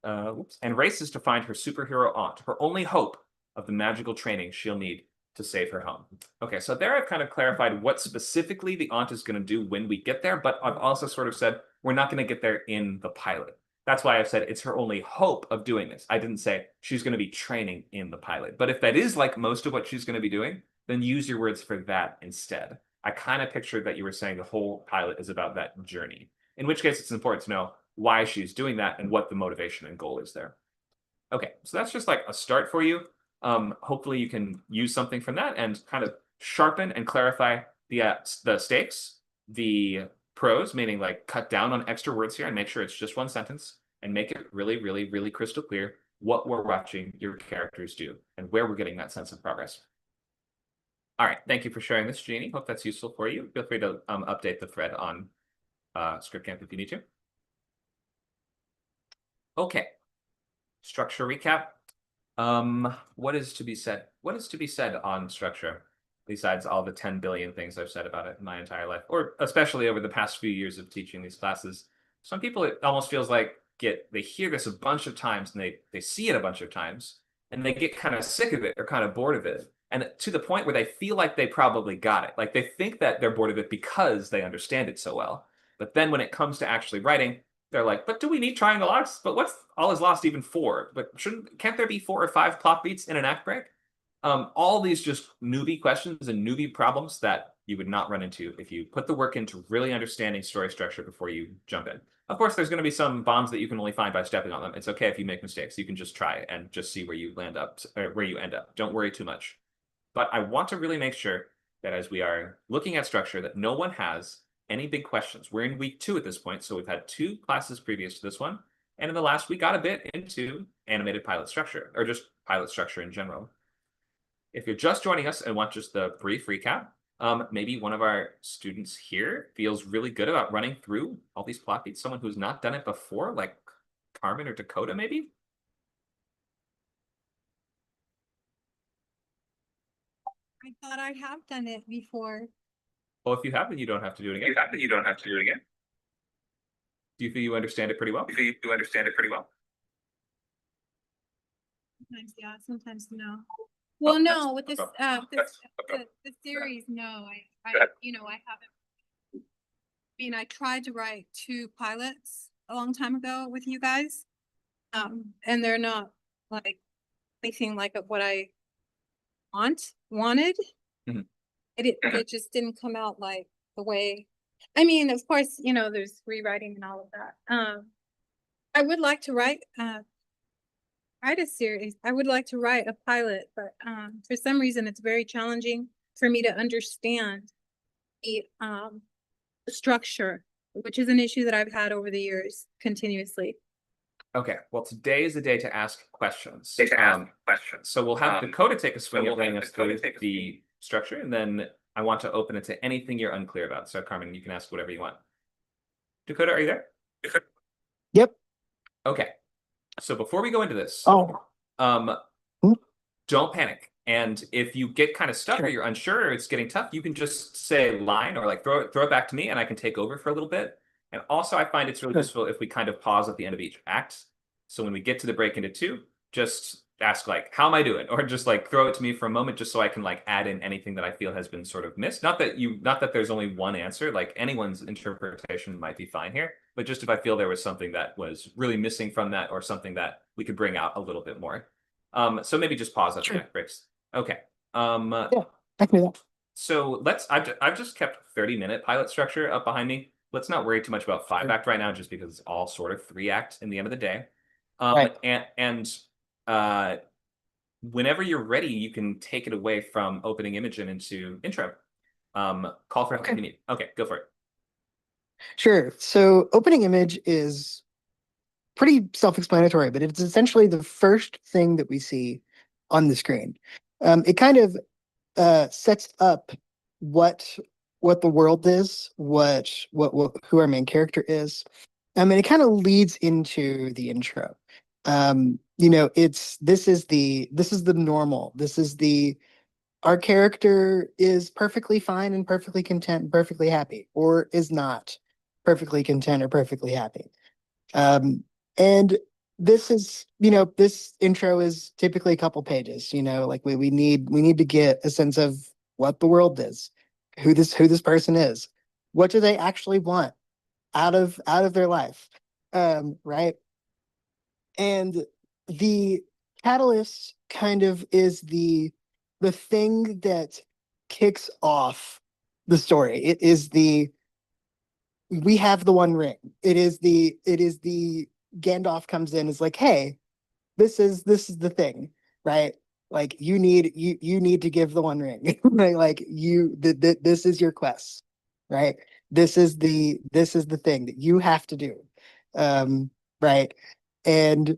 and races to find her superhero aunt, her only hope of the magical training she'll need to save her home. Okay, so there I've kind of clarified what specifically the aunt is going to do when we get there, but I've also sort of said we're not going to get there in the pilot. That's why I've said it's her only hope of doing this. I didn't say she's going to be training in the pilot. But if that is like most of what she's going to be doing, then use your words for that instead. I kind of pictured that you were saying the whole pilot is about that journey, in which case it's important to know why she's doing that and what the motivation and goal is there. Okay, so that's just like a start for you. Hopefully you can use something from that and kind of sharpen and clarify the stakes, the prose, meaning like cut down on extra words here and make sure it's just one sentence and make it really, really, really crystal clear what we're watching your characters do and where we're getting that sense of progress. All right, thank you for sharing this, Jeannie. Hope that's useful for you. Feel free to update the thread on Scriptcamp if you need to. Okay, structure recap. What is to be said? What is to be said on structure? Besides all the 10 billion things I've said about it in my entire life, or especially over the past few years of teaching these classes. Some people, it almost feels like they hear this a bunch of times and they see it a bunch of times and they get kind of sick of it or kind of bored of it. And to the point where they feel like they probably got it. Like they think that they're bored of it because they understand it so well. But then when it comes to actually writing, they're like, but do we need triangle arcs? But what's all is lost even 4? But can't there be 4 or 5 plot beats in an act break? All these just newbie questions and newbie problems that you would not run into if you put the work into really understanding story structure before you jump in. Of course, there's going to be some bombs that you can only find by stepping on them. It's okay if you make mistakes. You can just try and just see where you land up, or where you end up. Don't worry too much. But I want to really make sure that as we are looking at structure, that no one has any big questions. We're in week 2 at this point, so we've had 2 classes previous to this one. And in the last, we got a bit into animated pilot structure, or just pilot structure in general. If you're just joining us and want just the brief recap, maybe one of our students here feels really good about running through all these plot beats. Someone who's not done it before, like Carmen or Dakota, maybe? I thought I have done it before. Well, if you have, then you don't have to do it again. Do you feel you understand it pretty well? Sometimes yeah, sometimes no. Well, that's no, with no this, problem. the series, no, I haven't. I mean, I tried to write 2 pilots a long time ago with you guys. And they're not like anything like what I wanted. Mhm. It just didn't come out like the way, I mean, of course, there's rewriting and all of that. I would like to write a series. I would like to write a pilot, but for some reason it's very challenging for me to understand the structure, which is an issue that I've had over the years continuously. Okay, well, today is the day to ask questions. So we'll have Dakota take a swing at letting us through the structure, and then I want to open it to anything you're unclear about. So, Carmen, you can ask whatever you want. Dakota, are you there? Yep. Okay. So before we go into this, Oh, Hmm? don't panic. And if you get kind of stuck or Sure. you're unsure or it's getting tough, you can just say line or like throw it back to me and I can take over for a little bit. And also I find it's really Good. useful if we kind of pause at the end of each act. So when we get to the break into 2, just ask like, how am I doing? Or just like throw it to me for a moment just so I can like add in anything that I feel has been sort of missed. Not that there's only one answer, like anyone's interpretation might be fine here, but just if I feel there was something that was really missing from that or something that we could bring out a little bit more. So maybe just pause at the Sure. next breaks. Okay. Yeah, I can do that. So I've just kept 30-minute pilot structure up behind me. Let's not worry too much about 5-act right now, just because it's all sort of 3-act in the end of the day. Right. And whenever you're ready, you can take it away from opening image and into intro. Call for help if you need. Okay, go for it. Sure. So opening image is pretty self-explanatory, but it's essentially the first thing that we see on the screen. It kind of sets up what the world is, what who our main character is. And it kind of leads into the intro. This is the normal. Our character is perfectly fine and perfectly content and perfectly happy, or is not perfectly content or perfectly happy. And this intro is typically a couple pages, like we need to get a sense of what the world is, who this person is, what do they actually want out of their life. Right. And the catalyst kind of is the thing that kicks off the story. It is we have the One Ring. It is the Gandalf comes in, is like, hey, this is the thing, right? Like you need to give the One Ring, right? Like this is your quest, right? This is the thing that you have to do, right? And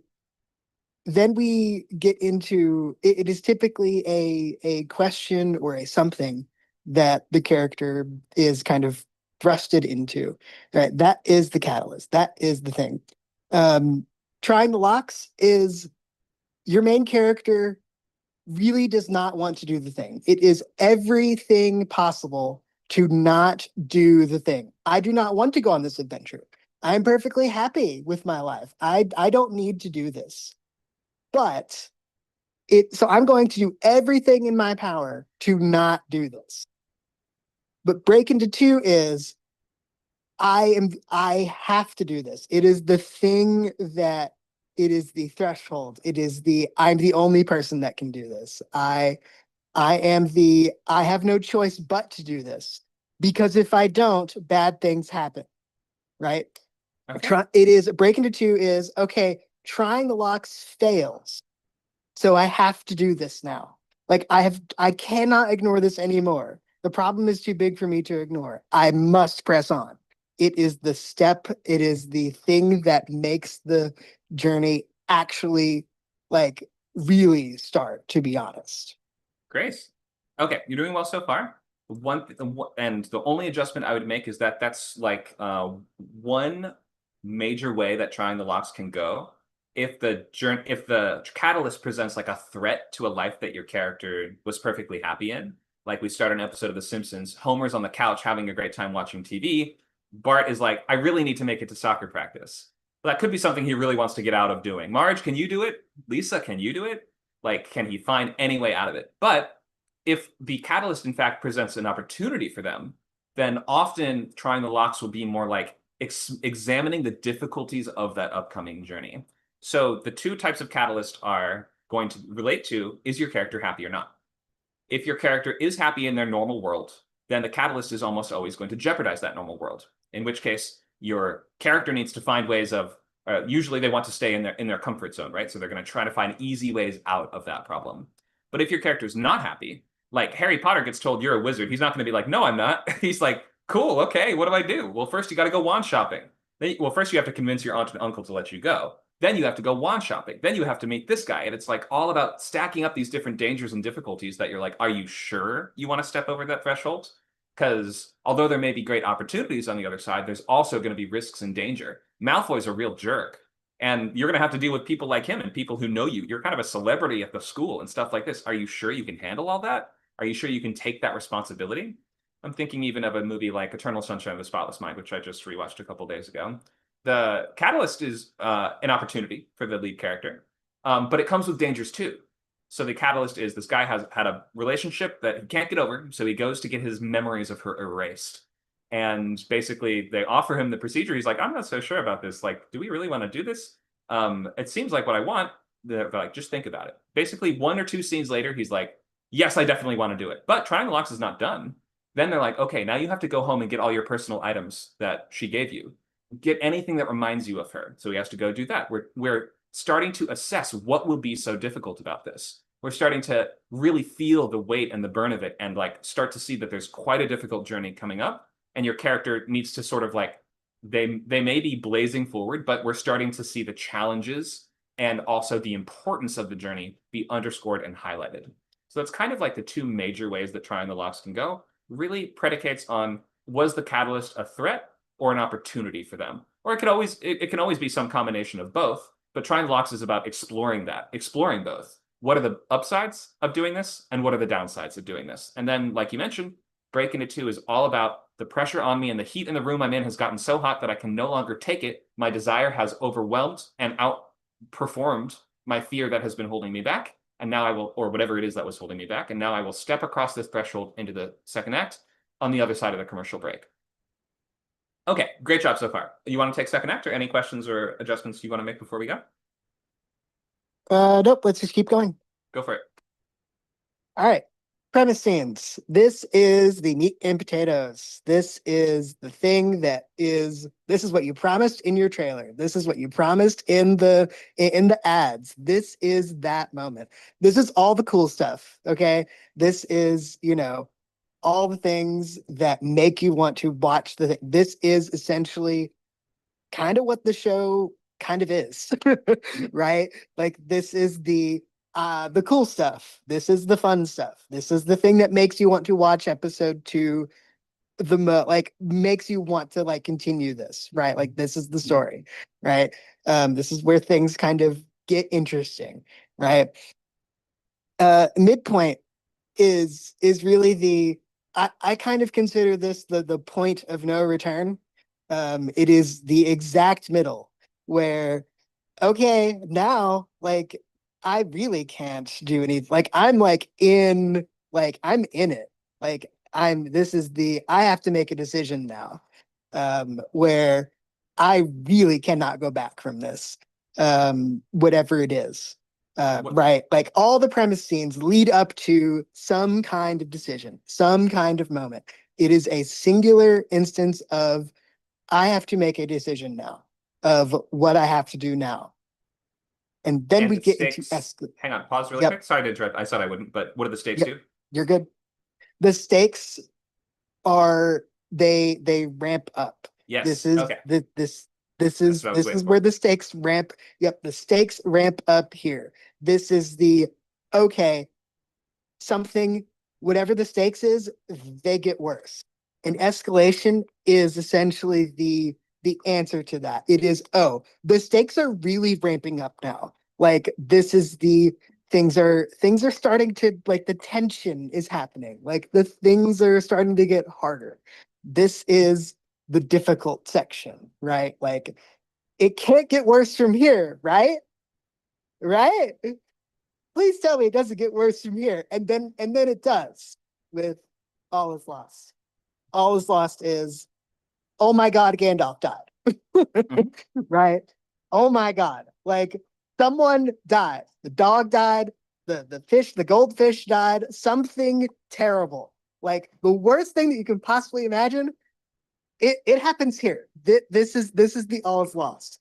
then we get into it is typically a question or a something that the character is kind of thrusted into, right? That is the catalyst. That is the thing. Trying the locks is your main character really does not want to do the thing. It is everything possible to not do the thing. I do not want to go on this adventure. I'm perfectly happy with my life. I don't need to do this. But so I'm going to do everything in my power to not do this. But break into 2 is I have to do this. It is the thing that it is the threshold. It is I'm the only person that can do this. I have no choice but to do this because if I don't, bad things happen, right? Okay. It is break into two is okay. Trying the locks fails, so I have to do this now. Like I cannot ignore this anymore. The problem is too big for me to ignore. I must press on. It is the step. It is the thing that makes the journey actually like really start. To be honest. Great. Okay, you're doing well so far. And the only adjustment I would make is that that's like one major way that trying the locks can go. If the catalyst presents like a threat to a life that your character was perfectly happy in, like we start an episode of The Simpsons, Homer's on the couch having a great time watching TV. Bart is like, I really need to make it to soccer practice. Well, that could be something he really wants to get out of doing. Marge, can you do it? Lisa, can you do it? Like, can he find any way out of it? But if the catalyst, in fact, presents an opportunity for them, then often trying the locks will be more like examining the difficulties of that upcoming journey. So the two types of catalyst are going to relate to, is your character happy or not? If your character is happy in their normal world, then the catalyst is almost always going to jeopardize that normal world. In which case, your character needs to find ways of. Usually, they want to stay in their comfort zone, right? So they're going to try to find easy ways out of that problem. But if your character is not happy, like Harry Potter gets told you're a wizard, he's not going to be like, no, I'm not. He's like, cool, okay, what do I do? Well, first you got to go wand shopping. Well, first you have to convince your aunt and uncle to let you go. Then you have to go wand shopping. Then you have to meet this guy. And it's like all about stacking up these different dangers and difficulties that you're like, are you sure you want to step over that threshold? Because although there may be great opportunities on the other side, there's also going to be risks and danger. Malfoy's a real jerk. And you're going to have to deal with people like him and people who know you. You're kind of a celebrity at the school and stuff like this. Are you sure you can handle all that? Are you sure you can take that responsibility? I'm thinking even of a movie like Eternal Sunshine of the Spotless Mind, which I just rewatched a couple days ago. The catalyst is an opportunity for the lead character, but it comes with dangers too. So the catalyst is this guy has had a relationship that he can't get over, so he goes to get his memories of her erased. And basically, they offer him the procedure. He's like, I'm not so sure about this. Like, do we really want to do this? It seems like what I want. They're like, just think about it. Basically, one or two scenes later, he's like, yes, I definitely want to do it. But Triangle Locks is not done. Then they're like, okay, now you have to go home and get all your personal items that she gave you. Get anything that reminds you of her. So he has to go do that. We're starting to assess what will be so difficult about this. We're starting to really feel the weight and the burn of it and like start to see that there's quite a difficult journey coming up. And your character needs to sort of like they may be blazing forward, but we're starting to see the challenges and also the importance of the journey be underscored and highlighted. So that's kind of like the two major ways that Trying the Locks can go. Really predicates on, was the catalyst a threat or an opportunity for them? Or it can always be some combination of both. But Trying the Locks is about exploring both. What are the upsides of doing this, and what are the downsides of doing this? And then, like you mentioned, Break Into Two is all about the pressure on me and the heat in the room I'm in has gotten so hot that I can no longer take it. My desire has overwhelmed and outperformed my fear that has been holding me back. And now I will, or whatever it is that was holding me back. And now I will step across this threshold into the second act on the other side of the commercial break. Okay, great job so far. You want to take second act or any questions or adjustments you want to make before we go? Nope. Let's just keep going. Go for it. All right. Premise scenes. This is the meat and potatoes. This is the thing this is what you promised in your trailer. This is what you promised in the ads. This is that moment. This is all the cool stuff. Okay. This is, all the things that make you want to watch the thing. This is essentially kind of what the show kind of is, right? Like this is the cool stuff. This is the fun stuff. This is the thing that makes you want to watch episode 2 like makes you want to like continue this, right? Like this is the story, right? This is where things kind of get interesting, right? Midpoint is really I kind of consider this the point of no return. It is the exact middle where, okay, now like I really can't do anything. Like I'm in it. Like I have to make a decision now. Where I really cannot go back from this. Whatever it is. What- Right. Like all the premise scenes lead up to some kind of decision, some kind of moment. It is a singular instance of I have to make a decision now of what I have to do now. And then And we the get into stakes. escal. Hang on, pause really Yep. quick. Sorry to interrupt. I said I wouldn't, but what do the stakes Yep. do? You're good. The stakes are they ramp up. Yes. This is Okay. this That's is what I was this waiting is for. where the stakes ramp. Yep, the stakes ramp up here. This is the okay, something, whatever the stakes is, they get worse. And escalation is essentially the answer to that. It is, oh, the stakes are really ramping up now. Like this is the things are starting to, like, the tension is happening. Like the things are starting to get harder. This is the difficult section, right? Like it can't get worse from here, right? Right? Please tell me it doesn't get worse from here. And then it does with All Is Lost. All Is Lost is, oh my God, Gandalf died. Right? Oh my God. Like someone died. The dog died, the fish, the goldfish died, something terrible. Like the worst thing that you can possibly imagine, it happens here. This is the All Is Lost.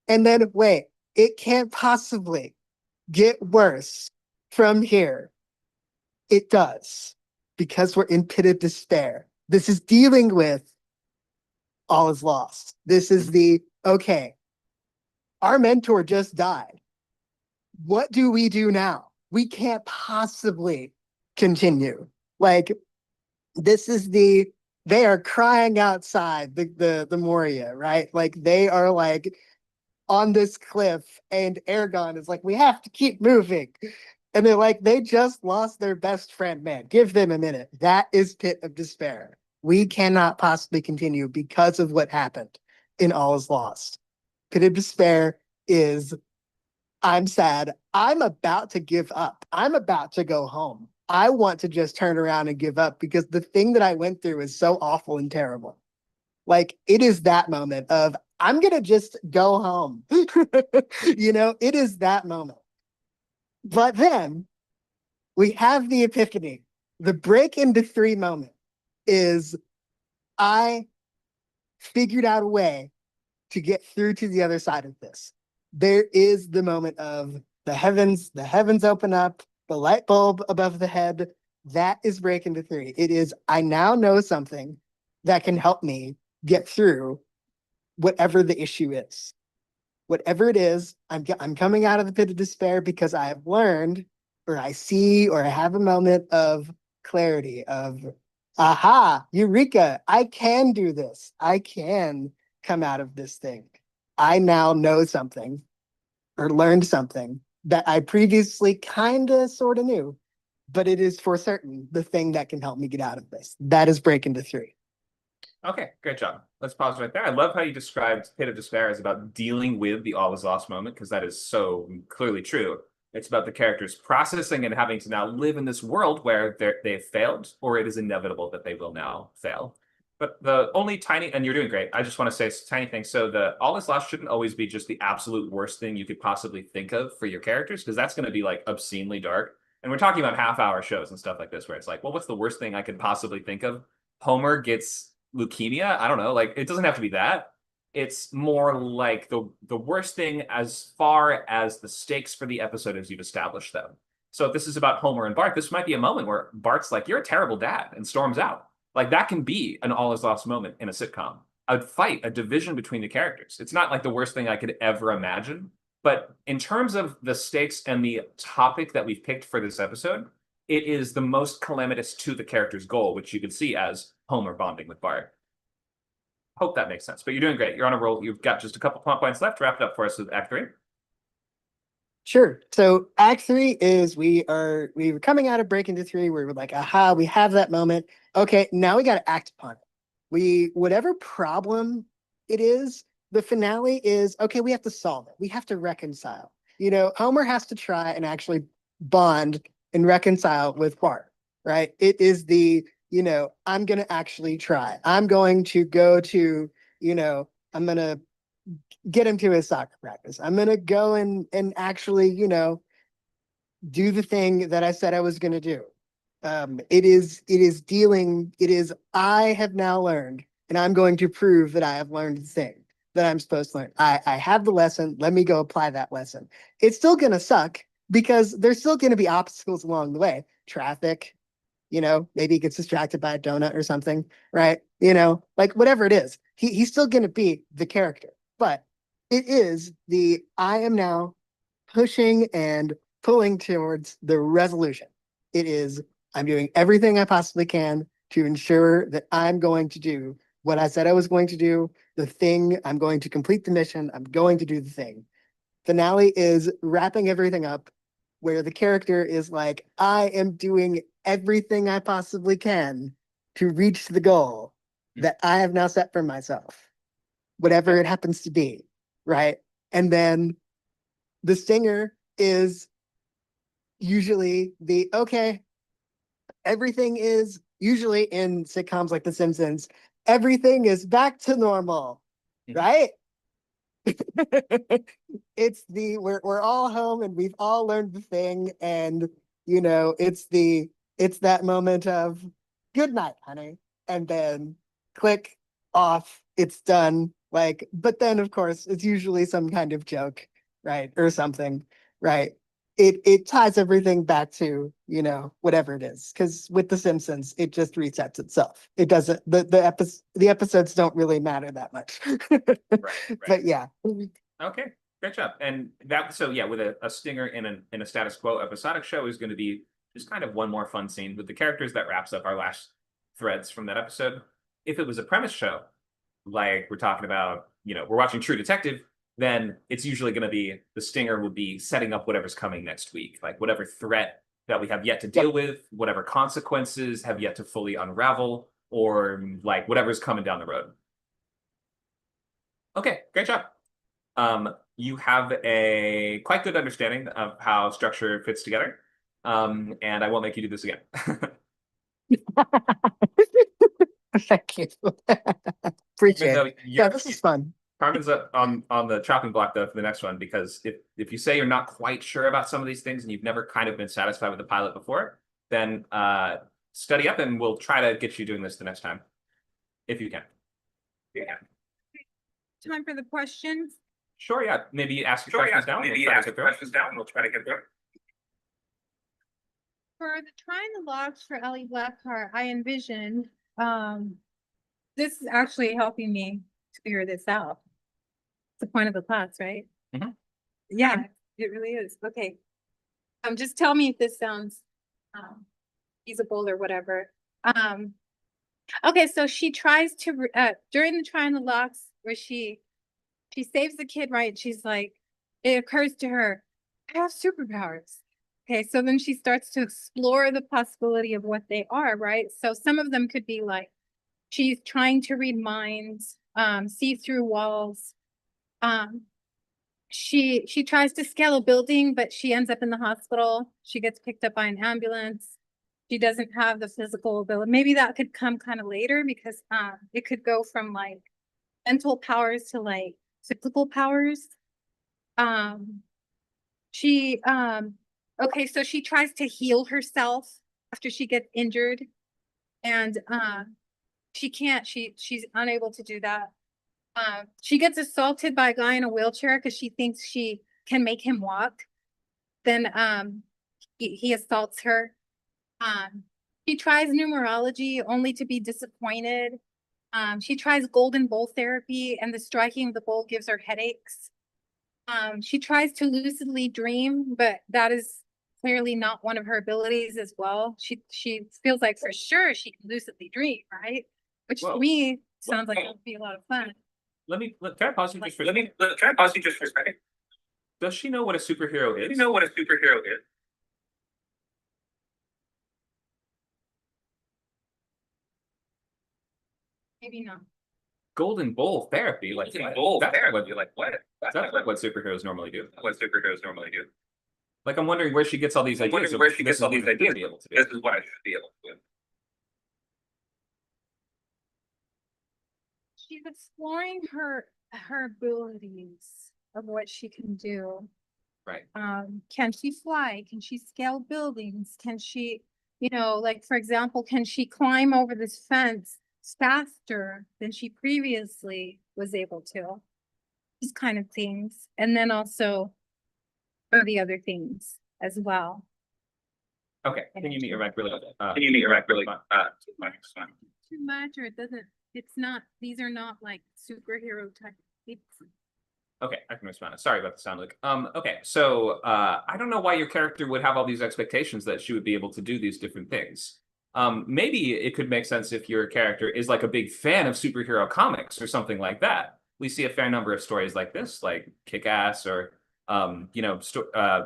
And then wait, it can't possibly get worse from here. It does, because we're in pit of despair. This is dealing with All Is Lost. This is the, okay, our mentor just died. What do we do now? We can't possibly continue. Like, this is they are crying outside the Moria, right? Like they are like on this cliff, and Aragon is like, we have to keep moving. And they're like, they just lost their best friend, man. Give them a minute. That is pit of despair. We cannot possibly continue because of what happened in All Is Lost. Pit of despair is, I'm sad. I'm about to give up. I'm about to go home. I want to just turn around and give up because the thing that I went through is so awful and terrible. Like it is that moment of, I'm going to just go home. It is that moment. But then we have the epiphany. The break into three moment is, I figured out a way to get through to the other side of this. There is the moment of the heavens open up, the light bulb above the head. That is break into three. It is, I now know something that can help me get through whatever the issue is. Whatever it is, I'm coming out of the pit of despair because I have learned, or I see, or I have a moment of clarity of, aha, eureka, I can do this. I can come out of this thing. I now know something or learned something that I previously kind of sort of knew, but it is for certain the thing that can help me get out of this. That is break into three. Okay, great job. Let's pause right there. I love how you described Pit of Despair as about dealing with the all is lost moment, because that is so clearly true. It's about the characters processing and having to now live in this world where they've failed, or it is inevitable that they will now fail. But the only tiny, and you're doing great. I just want to say a tiny thing. So the all is lost shouldn't always be just the absolute worst thing you could possibly think of for your characters, because that's going to be like obscenely dark. And we're talking about half-hour shows and stuff like this, where it's like, well, what's the worst thing I could possibly think of? Homer gets leukemia. I don't know. Like, it doesn't have to be that. It's more like the worst thing as far as the stakes for the episode as you've established them. So if this is about Homer and Bart, this might be a moment where Bart's like, "You're a terrible dad," and storms out. Like, that can be an all is lost moment in a sitcom. A fight, a division between the characters. It's not like the worst thing I could ever imagine. But in terms of the stakes and the topic that we've picked for this episode, it is the most calamitous to the character's goal, which you could see as Homer bonding with Bart. Hope that makes sense. But you're doing great. You're on a roll. You've got just a couple plot points left. Wrap it up for us with Act 3. Sure. So Act 3 is we were coming out of break into 3. We were like, aha, we have that moment. Okay, now we got to act upon it. Whatever problem it is, the finale is, okay, we have to solve it. We have to reconcile. Homer has to try and actually bond and reconcile with Bart, right? It is I'm going to actually try. I'm going to go to, I'm going to get him to his soccer practice. I'm going to go and actually, do the thing that I said I was going to do. It is I have now learned, and I'm going to prove that I have learned the thing that I'm supposed to learn. I have the lesson. Let me go apply that lesson. It's still going to suck because there's still going to be obstacles along the way. Traffic, maybe he gets distracted by a donut or something, right? Like whatever it is, he's still going to be the character, but it is I am now pushing and pulling towards the resolution. It is, I'm doing everything I possibly can to ensure that I'm going to do what I said I was going to do, the thing, I'm going to complete the mission, I'm going to do the thing. Finale is wrapping everything up where the character is like, I am doing everything I possibly can to reach the goal that I have now set for myself, whatever it happens to be, right? And then the stinger is usually everything is usually in sitcoms like The Simpsons, everything is back to normal, right? It's we're all home and we've all learned the thing, and it's that moment of good night, honey, and then click off, it's done. Like, but then of course it's usually some kind of joke, right? Or something, right? It ties everything back to, whatever it is. Because with The Simpsons, it just resets itself. It doesn't the episodes don't really matter that much. Right. But yeah. Okay, great job. And that, so yeah, with a stinger in a status quo episodic show is going to be just kind of one more fun scene with the characters that wraps up our last threads from that episode. If it was a premise show, like we're talking about, we're watching True Detective, then it's usually going to be the stinger will be setting up whatever's coming next week, like whatever threat that we have yet to deal with, whatever consequences have yet to fully unravel, or like whatever's coming down the road. Okay, great job. You have a quite good understanding of how structure fits together. And I won't make you do this again. Thank you. Appreciate Though it. Yeah, this is fun. Carmen's up on the chopping block though for the next one, because if you say you're not quite sure about some of these things and you've never kind of been satisfied with the pilot before, then study up and we'll try to get you doing this the next time, if you can. Yeah. Time for the questions. Sure, yeah. Maybe ask your questions down. Maybe ask your questions down. We'll try to get through. For the trying the locks for Ellie Blackheart, I envision this is actually helping me to figure this out. It's the point of the class, right? Mhm. Yeah, it really is. Okay. Just tell me if this sounds feasible or whatever. Okay, so she tries to during the trying the locks where she saves the kid, right? She's like, it occurs to her, I have superpowers. Okay, so then she starts to explore the possibility of what they are, right? So some of them could be like, she's trying to read minds, see through walls. She tries to scale a building, but she ends up in the hospital. She gets picked up by an ambulance. She doesn't have the physical ability. Maybe that could come kind of later because it could go from like mental powers to like physical powers. She okay, so she tries to heal herself after she gets injured, and she can't. She's unable to do that. She gets assaulted by a guy in a wheelchair because she thinks she can make him walk. Then he assaults her. She tries numerology only to be disappointed. She tries golden bowl therapy, and the striking of the bowl gives her headaches. She tries to lucidly dream, but that is clearly not one of her abilities as well. She feels like for sure she can lucidly dream, right? Which to me sounds like it would be a lot of fun. Can I pause you just for a second? Can I pause you just for a second? Does she know what a superhero is? You know what a superhero is? Maybe not. Golden bowl therapy, like Golden what? bowl That's therapy, what- you're like, what? That's not what superheroes normally do. What superheroes normally do. Like I'm wondering where she gets all these I'm ideas. wondering of where she this gets all is these what I should ideas. be able to do. This is what I should be able to do. She's exploring her abilities of what she can do. Right. Can she fly? Can she scale buildings? Can she, you know, like, for example, can she climb over this fence faster than she previously was able to? These kind of things. And then also for the other things as well. Okay. Can you meet your mic really? Can you meet your mic really? Too much, or it doesn't, it's not, these are not like superhero type. It's Okay, I can respond. Sorry about the sound leak. Okay, so I don't know why your character would have all these expectations that she would be able to do these different things. Maybe it could make sense if your character is like a big fan of superhero comics or something like that. We see a fair number of stories like this, like Kick-Ass or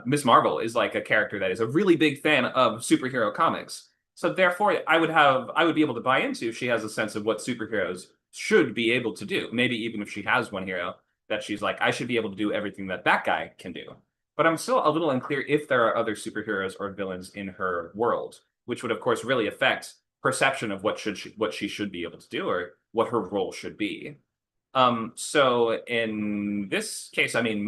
Miss Marvel is like a character that is a really big fan of superhero comics. So therefore, I would be able to buy into she has a sense of what superheroes should be able to do. Maybe even if she has one hero that she's like, I should be able to do everything that that guy can do. But I'm still a little unclear if there are other superheroes or villains in her world, which would of course really affect perception of what she should be able to do or what her role should be. So in this case, I mean,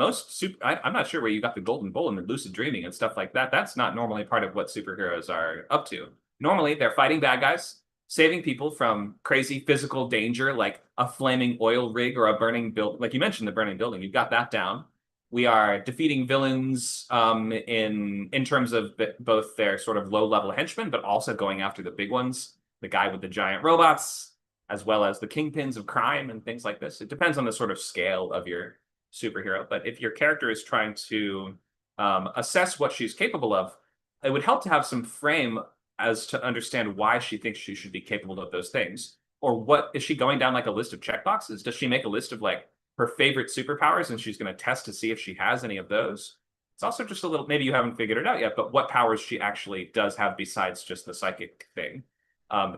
I'm not sure where you got the golden bull and the lucid dreaming and stuff like that. That's not normally part of what superheroes are up to. Normally, they're fighting bad guys, saving people from crazy physical danger, like a flaming oil rig or a burning building. Like you mentioned, the burning building, you've got that down. We are defeating villains in terms of both their sort of low level henchmen, but also going after the big ones, the guy with the giant robots, as well as the kingpins of crime and things like this. It depends on the sort of scale of your superhero. But if your character is trying to assess what she's capable of, it would help to have some frame as to understand why she thinks she should be capable of those things. Or what is she going down like a list of checkboxes? Does she make a list of like her favorite superpowers and she's going to test to see if she has any of those? It's also just a little, maybe you haven't figured it out yet, but what powers she actually does have besides just the psychic thing.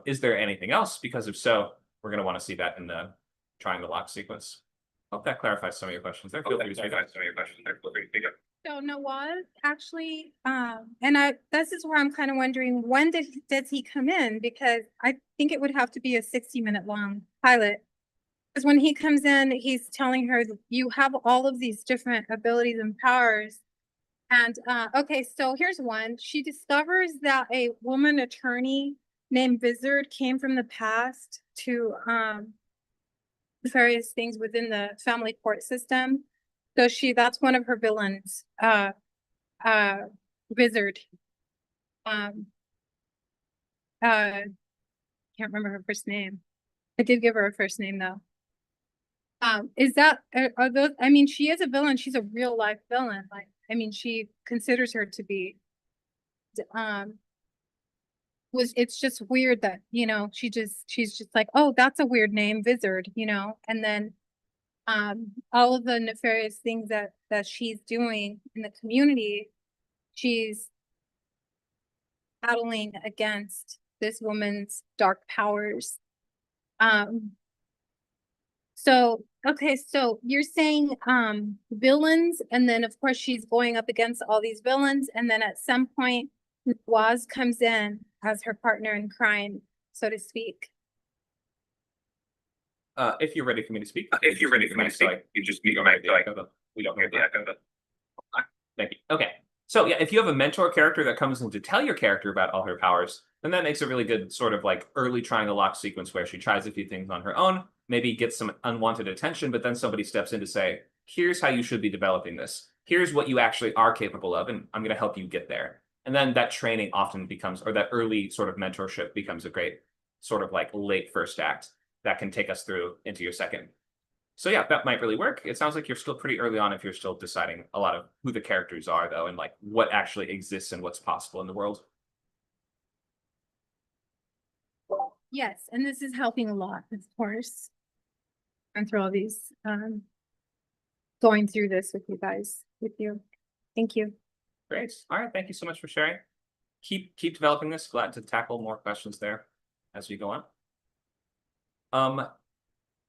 Is there anything else? Because if so, we're going to want to see that in the triangle lock sequence. Hope that clarifies some of your questions there. Feel free to speak up. So Nawaz actually, this is where I'm kind of wondering, when does he come in? Because I think it would have to be a 60-minute long pilot. Because when he comes in, he's telling her, you have all of these different abilities and powers. And okay, so here's one. She discovers that a woman attorney named Vizard came from the past to various things within the family court system. So that's one of her villains, Vizard. Can't remember her first name. I did give her a first name though. Is that, are those, I mean, she is a villain. She's a real life villain. Like, I mean, she considers her to be, it's just weird that, you know, she's just like, oh, that's a weird name, Vizard, you know, and then, all of the nefarious things that she's doing in the community, she's battling against this woman's dark powers. So, okay, so you're saying villains, and then of course she's going up against all these villains, and then at some point Waz comes in as her partner in crime, so to speak. If you're ready for me to speak. If you're ready for me to speak, you just mute your mic so we don't hear the echo. Thank you. Okay. So yeah, if you have a mentor character that comes in to tell your character about all her powers, then that makes a really good sort of like early triangle lock sequence where she tries a few things on her own, maybe gets some unwanted attention, but then somebody steps in to say, here's how you should be developing this. Here's what you actually are capable of, and I'm going to help you get there. And then that training often becomes, or that early sort of mentorship becomes a great sort of like late first act that can take us through into your second. So yeah, that might really work. It sounds like you're still pretty early on if you're still deciding a lot of who the characters are, though, and like what actually exists and what's possible in the world. Yes, and this is helping a lot, of course. And through all these, going through this with you guys, with you. Thank you. Great. All right. Thank you so much for sharing. Keep developing this. Glad to tackle more questions there as we go on.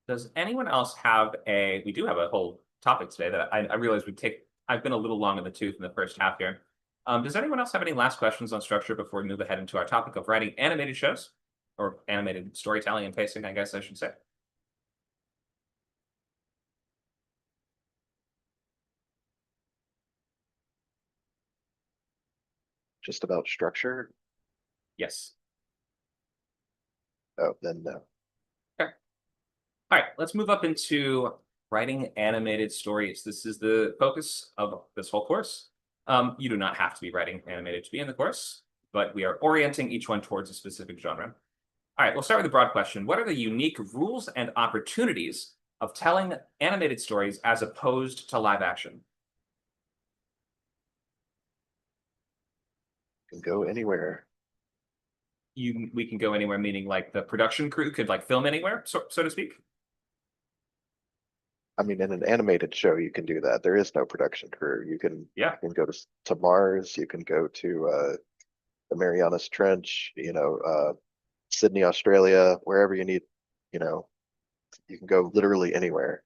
Does anyone else have we do have a whole topic today that I realize I've been a little long in the tooth in the first half here. Does anyone else have any last questions on structure before we move ahead into our topic of writing animated shows or animated storytelling and pacing, I guess I should say? just about structure? Yes. Oh, then no. All right, let's move up into writing animated stories. This is the focus of this whole course. You do not have to be writing animated to be in the course, but we are orienting each one towards a specific genre. All right, we'll start with a broad question. What are the unique rules and opportunities of telling animated stories as opposed to live action? Can go anywhere. We can go anywhere, meaning like the production crew could like film anywhere, so to speak. I mean, in an animated show, you can do that. There is no production crew. Yeah. You can go to Mars. You can go to the Marianas Trench. Sydney, Australia, wherever you need. You know, you can go literally anywhere.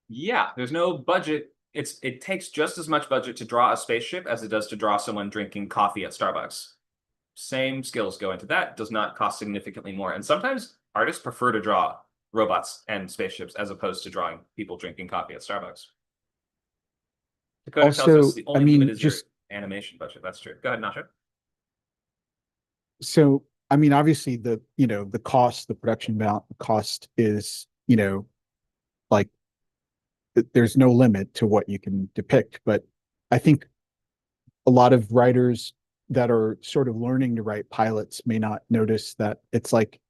Yeah, there's no budget. It takes just as much budget to draw a spaceship as it does to draw someone drinking coffee at Starbucks. Same skills go into that, does not cost significantly more. And sometimes artists prefer to draw robots and spaceships as opposed to drawing people drinking coffee at Starbucks. Dakota tells us Also, the I only mean, limit is just your animation budget. That's true. Go ahead, Nacho. so I mean, obviously the cost, the production amount cost is, like there's no limit to what you can depict. But I think a lot of writers that are sort of learning to write pilots may not notice that it's like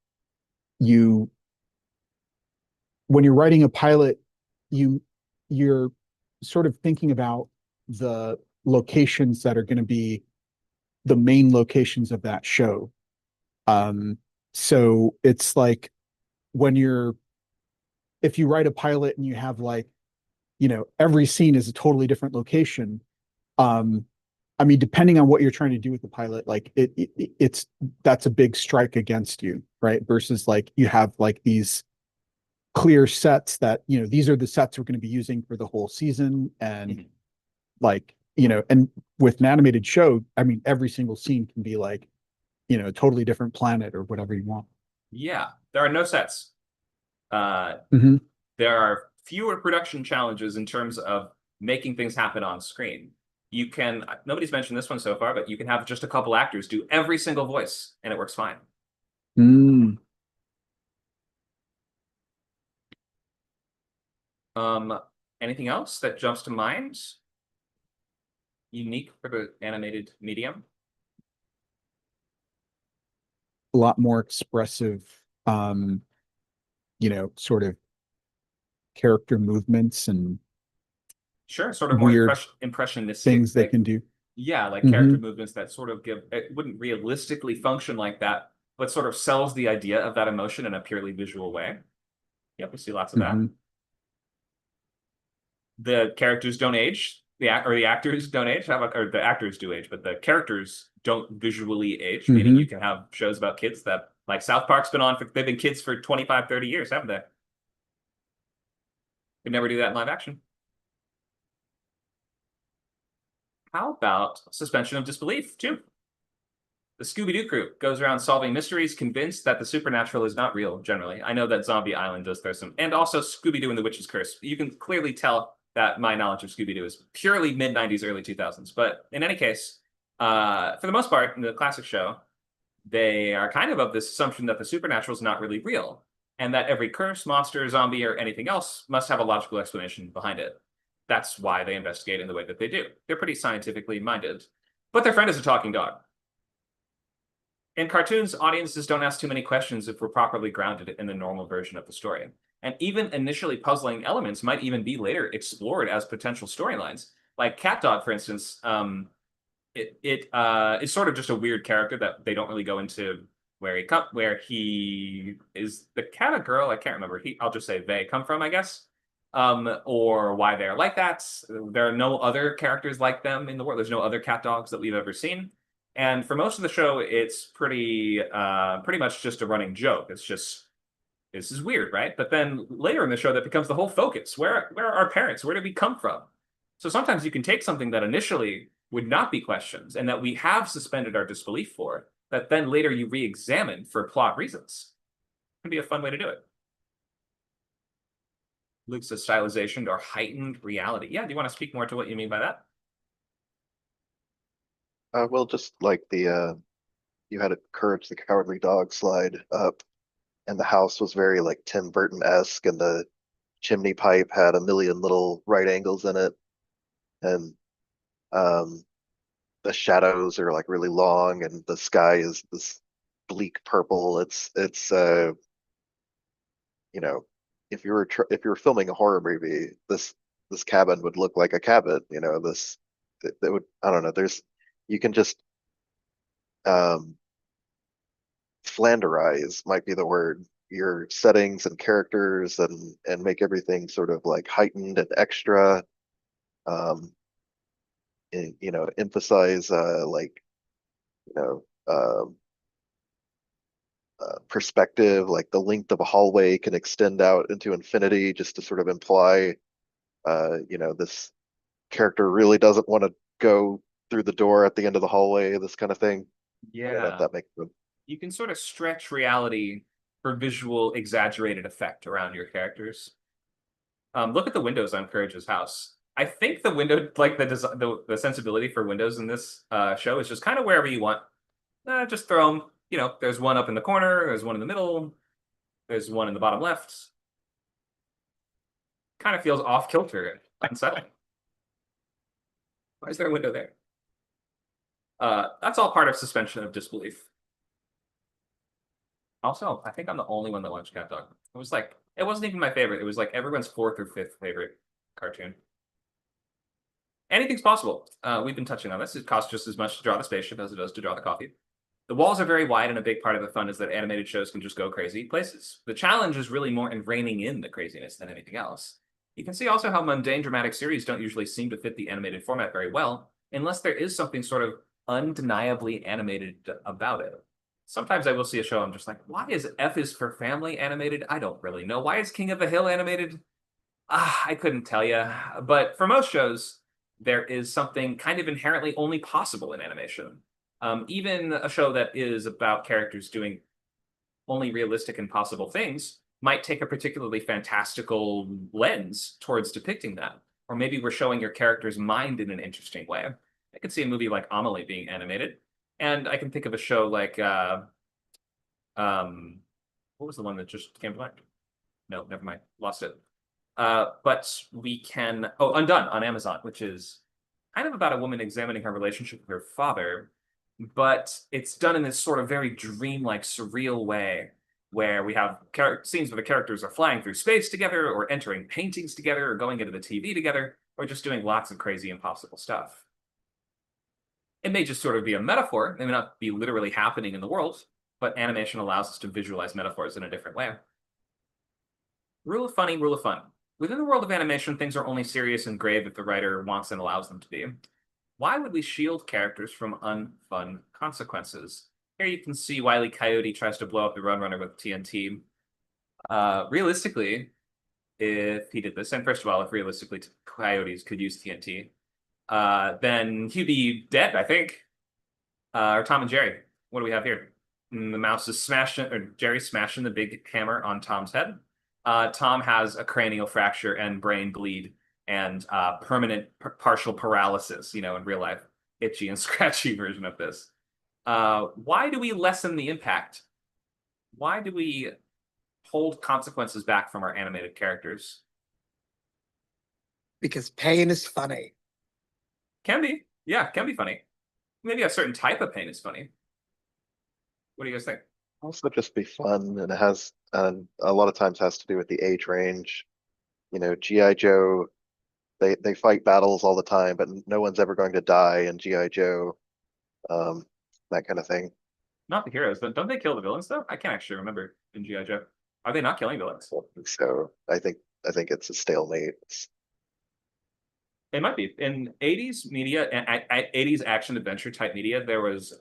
you when you're writing a pilot, you're sort of thinking about the locations that are going to be the main locations of that show. So it's like when if you write a pilot and you have like, every scene is a totally different location. I mean, depending on what you're trying to do with the pilot, like that's a big strike against you, right? Versus like you have like these clear sets that, these are the sets we're going to be using for the whole season. And like, and with an animated show, I mean, every single scene can be like, a totally different planet or whatever you want. Yeah, there are no sets. Mhm. There are fewer production challenges in terms of making things happen on screen. You can, nobody's mentioned this one so far, but you can have just a couple actors do every single voice and it works fine. Mm. Anything else that jumps to mind? Unique for the animated medium? A lot more expressive, sort of character movements and Sure, sort of more weird impressionistic. things they can do. Yeah, like Mhm. character movements that sort of give, it wouldn't realistically function like that, but sort of sells the idea of that emotion in a purely visual way. Yep, we see lots of that. Mhm. The characters don't age. The actors don't age. How about, or the actors do age, but the characters don't visually age, meaning you Mhm. can have shows about kids that, like South Park's been on for, they've been kids for 25, 30 years, haven't they? Could never do that in live action. How about suspension of disbelief, too? The Scooby-Doo crew goes around solving mysteries, convinced that the supernatural is not real, generally. I know that Zombie Island does throw some, and also Scooby-Doo and the Witch's Curse. You can clearly tell that my knowledge of Scooby-Doo is purely mid-90s, early 2000s. But in any case, for the most part, in the classic show, they are kind of this assumption that the supernatural is not really real, and that every curse, monster, zombie, or anything else must have a logical explanation behind it. That's why they investigate in the way that they do. They're pretty scientifically minded. But their friend is a talking dog. In cartoons, audiences don't ask too many questions if we're properly grounded in the normal version of the story. And even initially puzzling elements might even be later explored as potential storylines. Like Cat Dog, for instance, it's sort of just a weird character that they don't really go into where he is the cat or girl. I can't remember. I'll just say they come from, I guess. Or why they're like that. There are no other characters like them in the world. There's no other cat dogs that we've ever seen. And for most of the show, it's pretty much just a running joke. It's just, this is weird, right? But then later in the show, that becomes the whole focus. Where are our parents? Where did we come from? So sometimes you can take something that initially would not be questions and that we have suspended our disbelief for, that then later you re-examine for plot reasons. It can be a fun way to do it. Luke says stylization or heightened reality. Yeah, do you want to speak more to what you mean by that? Well, just like you had a Courage the Cowardly Dog slide up, and the house was very like Tim Burton-esque, and the chimney pipe had a million little right angles in it, and um, the shadows are like really long, and the sky is this bleak purple. It's you know, if you were filming a horror movie, this cabin would look like a cabin. You know, this that would, I don't know. You can just um flanderize might be the word, your settings and characters, and make everything sort of like heightened and extra. Um, and, emphasize like you know perspective, like the length of a hallway can extend out into infinity just to sort of imply this character really doesn't want to go through the door at the end of the hallway, this kind of thing. I don't know if Yeah. that makes sense. You can sort of stretch reality for visual exaggerated effect around your characters. Look at the windows on Courage's house. I think the window, like the sensibility for windows in this show is just kind of wherever you want. Just throw them. There's one up in the corner. There's one in the middle. There's one in the bottom left. Kind of feels off kilter and unsettling. Why is there a window there? That's all part of suspension of disbelief. Also, I think I'm the only one that watched Cat Dog. It wasn't even my favorite. It was like everyone's fourth or fifth favorite cartoon. Anything's possible. We've been touching on this. It costs just as much to draw the spaceship as it does to draw the coffee. The walls are very wide, and a big part of the fun is that animated shows can just go crazy places. The challenge is really more in reining in the craziness than anything else. You can see also how mundane dramatic series don't usually seem to fit the animated format very well, unless there is something sort of undeniably animated about it. Sometimes I will see a show, I'm just like, why is F is for Family animated? I don't really know. Why is King of the Hill animated? I couldn't tell you. But for most shows, there is something kind of inherently only possible in animation. Even a show that is about characters doing only realistic and possible things might take a particularly fantastical lens towards depicting that. Or maybe we're showing your character's mind in an interesting way. I could see a movie like Amelie being animated. And I can think of a show like, what was the one that just came to mind? No, never mind. Lost it. But we can, Undone on Amazon, which is kind of about a woman examining her relationship with her father, but it's done in this sort of very dreamlike, surreal way where we have scenes where the characters are flying through space together, or entering paintings together, or going into the TV together, or just doing lots of crazy, impossible stuff. It may just sort of be a metaphor. It may not be literally happening in the world, but animation allows us to visualize metaphors in a different way. Rule of funny, rule of fun. Within the world of animation, things are only serious and grave if the writer wants and allows them to be. Why would we shield characters from unfun consequences? Here you can see Wile E. Coyote tries to blow up the Roadrunner with TNT. Realistically, if he did this, and first of all, if realistically coyotes could use TNT, then he'd be dead, I think. Or Tom and Jerry. What do we have here? The mouse is smashing, or Jerry's smashing the big hammer on Tom's head. Tom has a cranial fracture and brain bleed and permanent partial paralysis, in real life. Itchy and scratchy version of this. Why do we lessen the impact? Why do we hold consequences back from our animated characters? Because pain is funny. Can be. Yeah, can be funny. Maybe a certain type of pain is funny. What do you guys think? Also just be fun, and it has a lot of times has to do with the age range. GI Joe, they fight battles all the time, but no one's ever going to die in GI Joe. That kind of thing. Not the heroes, but don't they kill the villains though? I can't actually remember in GI Joe. Are they not killing villains? So I think it's a stalemate. It might be. In 80s media, 80s action adventure type media, there was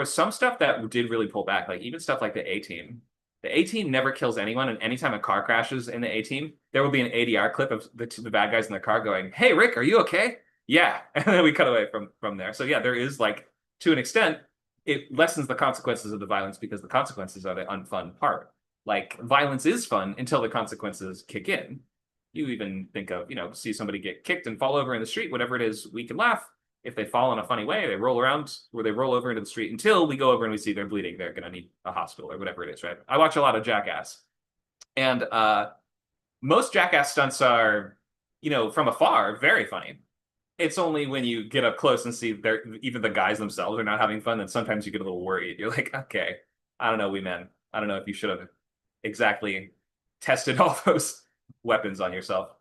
some stuff that did really pull back, like even stuff like the A-Team. The A-Team never kills anyone, and anytime a car crashes in the A-Team, there will be an ADR clip of the bad guys in the car going, "Hey, Rick, are you okay?" Yeah, and then we cut away from there. So yeah, there is, like, to an extent, it lessens the consequences of the violence because the consequences are the unfun part. Like, violence is fun until the consequences kick in. You even think of, see somebody get kicked and fall over in the street, whatever it is, we can laugh. If they fall in a funny way, they roll around or they roll over into the street until we go over and we see they're bleeding. They're going to need a hospital or whatever it is, right? I watch a lot of Jackass. And most Jackass stunts are, from afar, very funny. It's only when you get up close and see even the guys themselves are not having fun that sometimes you get a little worried. You're like, okay, I don't know, wee man. I don't know if you should have exactly tested all those weapons on yourself.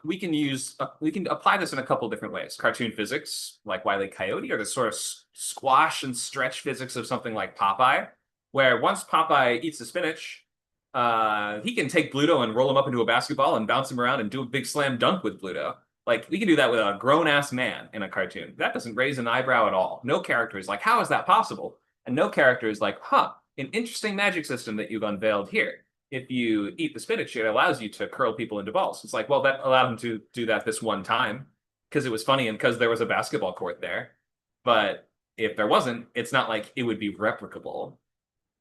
We can apply this in a couple different ways. Cartoon physics, like Wile E. Coyote, or the sort of squash and stretch physics of something like Popeye, where once Popeye eats the spinach, he can take Bluto and roll him up into a basketball and bounce him around and do a big slam dunk with Bluto. Like, we can do that with a grown-ass man in a cartoon. That doesn't raise an eyebrow at all. No character is like, how is that possible? And no character is like, huh, an interesting magic system that you've unveiled here. If you eat the spinach, it allows you to curl people into balls. It's like, well, that allowed him to do that this one time because it was funny and because there was a basketball court there. But if there wasn't, it's not like it would be replicable.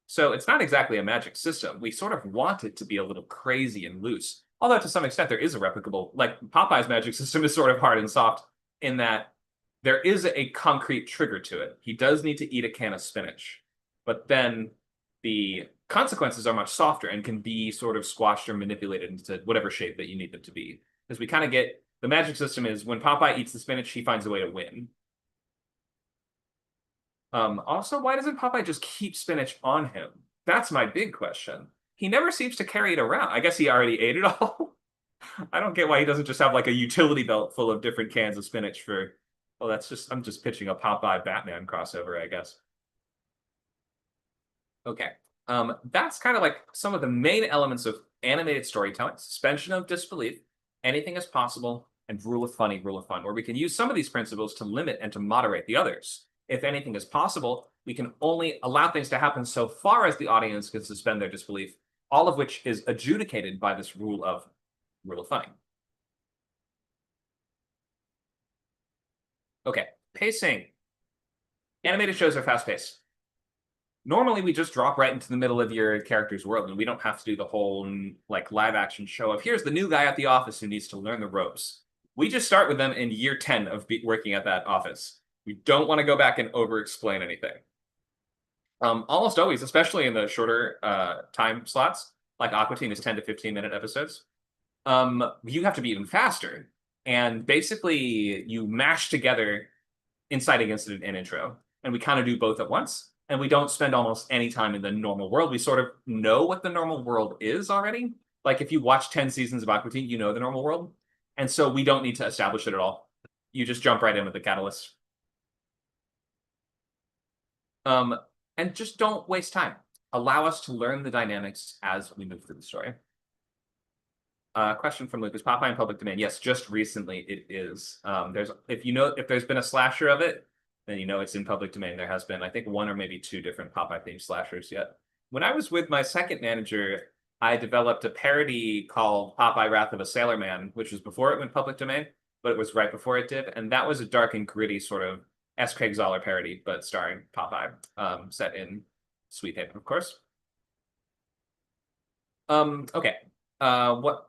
So it's not exactly a magic system. We sort of want it to be a little crazy and loose. Although to some extent there is a replicable, like Popeye's magic system is sort of hard and soft in that there is a concrete trigger to it. He does need to eat a can of spinach, but then the consequences are much softer and can be sort of squashed or manipulated into whatever shape that you need them to be. Because we kind of get, the magic system is when Popeye eats the spinach, he finds a way to win. Also, why doesn't Popeye just keep spinach on him? That's my big question. He never seems to carry it around. I guess he already ate it all. I don't get why he doesn't just have like a utility belt full of different cans of spinach for, well, I'm just pitching a Popeye Batman crossover, I guess. Okay. That's kind of like some of the main elements of animated storytelling: suspension of disbelief, anything is possible, and rule of funny, rule of fun, where we can use some of these principles to limit and to moderate the others. If anything is possible, we can only allow things to happen so far as the audience can suspend their disbelief, all of which is adjudicated by this rule of funny. Okay, pacing. Animated shows are fast-paced. Normally, we just drop right into the middle of your character's world, and we don't have to do the whole like live-action show of here's the new guy at the office who needs to learn the ropes. We just start with them in year 10 of working at that office. We don't want to go back and over-explain anything. Almost always, especially in the shorter time slots, like Aqua Teen is 10 to 15-minute episodes, you have to be even faster. And basically, you mash together inciting incident and intro. And we kind of do both at once. And we don't spend almost any time in the normal world. We sort of know what the normal world is already. Like if you watch 10 seasons of Aqua Teen, you know the normal world. And so we don't need to establish it at all. You just jump right in with the catalyst. And just don't waste time. Allow us to learn the dynamics as we move through the story. Question from Luke: is Popeye in public domain? Yes, just recently it is. If there's been a slasher of it, then you know it's in public domain. There has been, I think, 1 or maybe 2 different Popeye themed slashers yet. When I was with my second manager, I developed a parody called Popeye Wrath of a Sailor Man, which was before it went public domain, but it was right before it did, and that was a dark and gritty sort of S. Craig Zoller parody, but starring Popeye, set in Sweet Haven, of course. Okay. What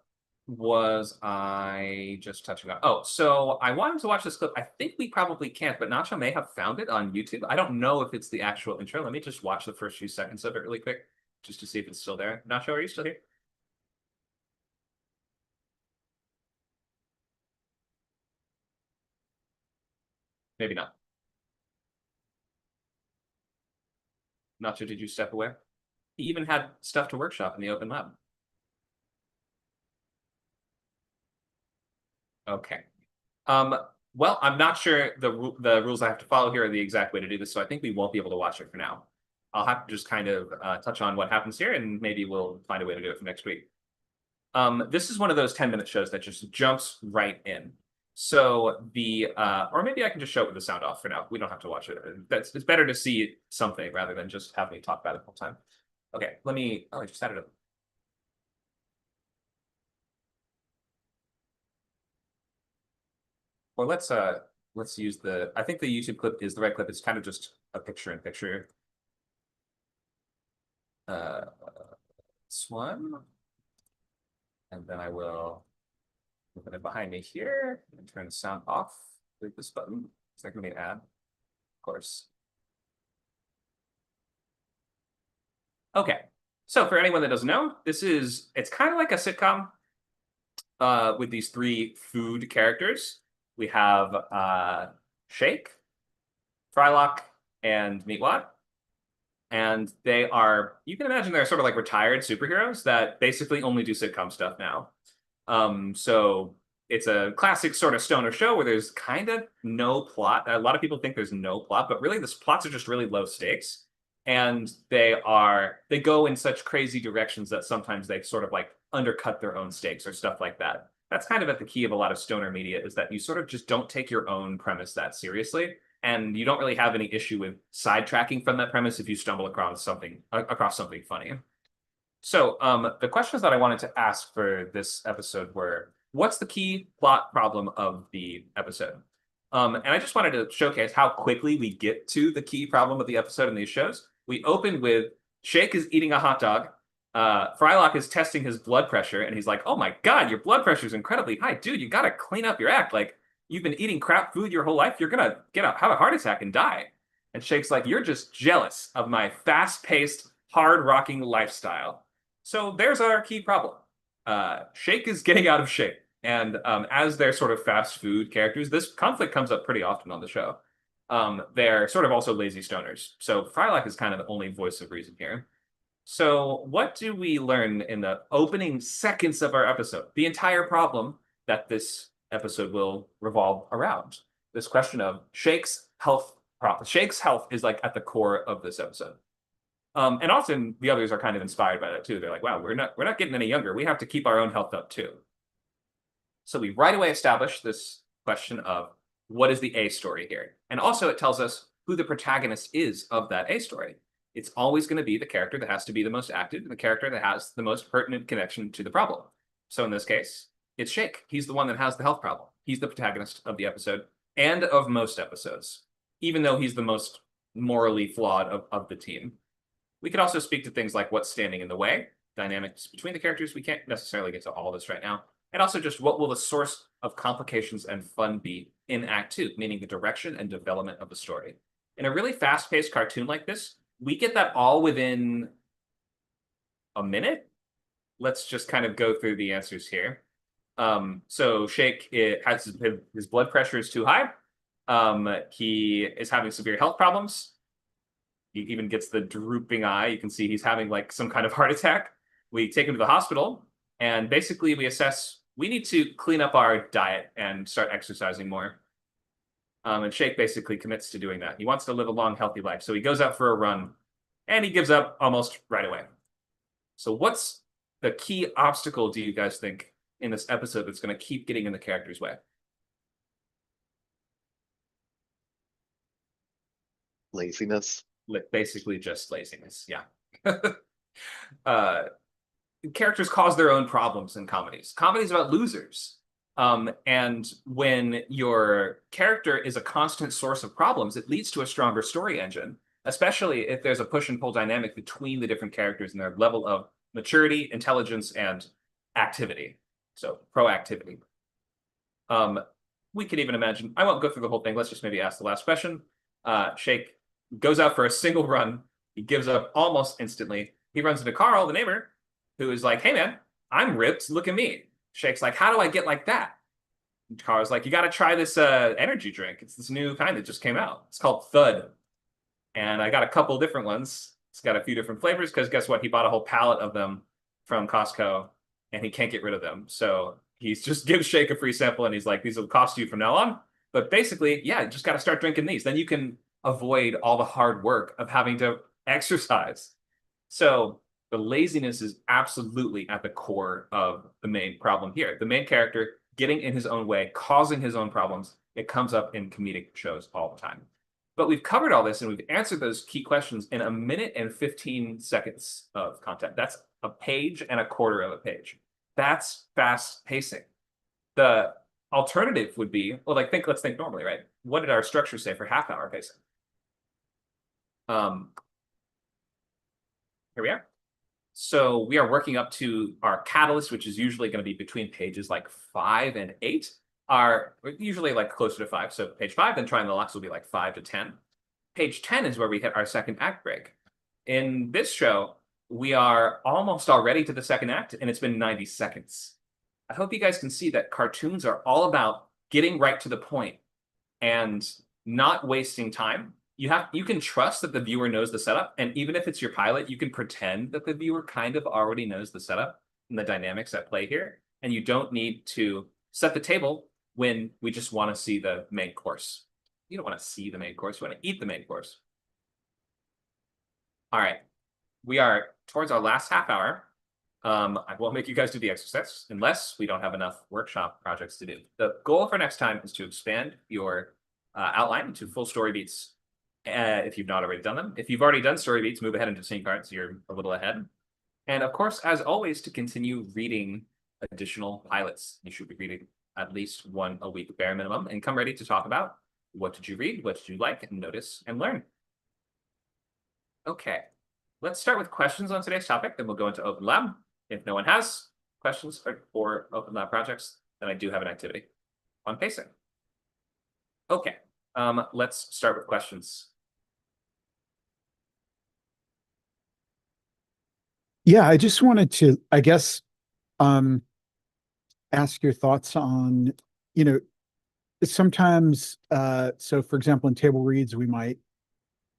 was I just touching on? Oh, so I wanted to watch this clip. I think we probably can't, but Nacho may have found it on YouTube. I don't know if it's the actual intro. Let me just watch the first few seconds of it really quick, just to see if it's still there. Nacho, are you still here? Maybe not. Nacho, did you step away? He even had stuff to workshop in the open lab. Okay. Well, I'm not sure the rules I have to follow here are the exact way to do this, so I think we won't be able to watch it for now. I'll have to just kind of touch on what happens here, and maybe we'll find a way to do it for next week. This is one of those 10-minute shows that just jumps right in. So or maybe I can just show it with the sound off for now. We don't have to watch it. It's better to see something rather than just have me talk about it the whole time. Okay, I just added it. Or let's use I think the YouTube clip is the right clip. It's kind of just a picture in picture. This one. And then I will Open it behind me here and turn the sound off. Click this button. Is that going to be an ad? Of course. Okay. So for anyone that doesn't know, it's kind of like a sitcom with these three food characters. We have Shake, Frylock, and Meatwad. And they are, you can imagine they're sort of like retired superheroes that basically only do sitcom stuff now. So it's a classic sort of stoner show where there's kind of no plot. A lot of people think there's no plot, but really the plots are just really low stakes. And they go in such crazy directions that sometimes they sort of like undercut their own stakes or stuff like that. That's kind of at the key of a lot of stoner media, is that you sort of just don't take your own premise that seriously. And you don't really have any issue with sidetracking from that premise if you stumble across something funny. So the questions that I wanted to ask for this episode were, what's the key plot problem of the episode? And I just wanted to showcase how quickly we get to the key problem of the episode in these shows. We open with Shake is eating a hot dog. Frylock is testing his blood pressure, and he's like, "Oh my God, your blood pressure is incredibly high, dude. You got to clean up your act. Like, you've been eating crap food your whole life. You're gonna have a heart attack and die." And Shake's like, "You're just jealous of my fast-paced, hard-rocking lifestyle." So there's our key problem. Shake is getting out of shape. And as they're sort of fast food characters, this conflict comes up pretty often on the show. They're sort of also lazy stoners. So Frylock is kind of the only voice of reason here. So what do we learn in the opening seconds of our episode? The entire problem that this episode will revolve around. This question of Shake's health problem. Shake's health is like at the core of this episode. And often the others are kind of inspired by that too. They're like, wow, we're not getting any younger. We have to keep our own health up too. So we right away establish this question of what is the A story here? And also it tells us who the protagonist is of that A story. It's always going to be the character that has to be the most active and the character that has the most pertinent connection to the problem. So in this case, it's Shake. He's the one that has the health problem. He's the protagonist of the episode and of most episodes, even though he's the most morally flawed of the team. We could also speak to things like what's standing in the way, dynamics between the characters. We can't necessarily get to all of this right now. And also just what will the source of complications and fun be in Act 2, meaning the direction and development of the story. In a really fast-paced cartoon like this, we get that all within a minute. Let's just kind of go through the answers here. So Shake has his blood pressure is too high. He is having severe health problems. He even gets the drooping eye. You can see he's having like some kind of heart attack. We take him to the hospital, and basically we assess, we need to clean up our diet and start exercising more. And Shake basically commits to doing that. He wants to live a long, healthy life. So he goes out for a run, and he gives up almost right away. So what's the key obstacle, do you guys think, in this episode that's going to keep getting in the character's way? Laziness. Basically just laziness, yeah. Characters cause their own problems in comedies. Comedies about losers. And when your character is a constant source of problems, it leads to a stronger story engine, especially if there's a push and pull dynamic between the different characters and their level of maturity, intelligence, and activity. So proactivity. We could even imagine, I won't go through the whole thing. Let's just maybe ask the last question. Shake goes out for a single run. He gives up almost instantly. He runs into Carl, the neighbor, who is like, "Hey man, I'm ripped. Look at me." Shake's like, "How do I get like that?" And Carl's like, "You got to try this energy drink. It's this new kind that just came out. It's called Thud. And I got a couple different ones. It's got a few different flavors because guess what? He bought a whole pallet of them from Costco and he can't get rid of them. So he's just gives Shake a free sample and he's like, these will cost you from now on. But basically, yeah, you just got to start drinking these. Then you can avoid all the hard work of having to exercise. So the laziness is absolutely at the core of the main problem here. The main character getting in his own way, causing his own problems. It comes up in comedic shows all the time. But we've covered all this and we've answered those key questions in 1 minute and 15 seconds of content. That's a page and a quarter of a page. That's fast pacing. The alternative would be, well, let's think normally, right? What did our structure say for half-hour pacing? Here we are. So we are working up to our catalyst, which is usually going to be between pages like 5 and 8. Are usually like closer to 5. So page 5, then Triangle Locks will be like 5 to 10. Page 10 is where we hit our second act break. In this show, we are almost already to the second act, and it's been 90 seconds. I hope you guys can see that cartoons are all about getting right to the point and not wasting time. You can trust that the viewer knows the setup, and even if it's your pilot, you can pretend that the viewer kind of already knows the setup and the dynamics at play here, and you don't need to set the table when we just want to see the main course. You don't want to see the main course, you want to eat the main course. All right, we are towards our last half hour. I won't make you guys do the exercise unless we don't have enough workshop projects to do. The goal for next time is to expand your outline into full story beats if you've not already done them. If you've already done story beats, move ahead into scene cards. You're a little ahead. And of course, as always, to continue reading additional pilots. You should be reading at least one a week, bare minimum, and come ready to talk about what did you read, what did you like, and notice and learn. Okay, let's start with questions on today's topic, then we'll go into Open Lab. If no one has questions for Open Lab projects, then I do have an activity on pacing. Okay, let's start with questions. Yeah, I just wanted to, I guess, ask your thoughts on, sometimes, so for example, in table reads, we might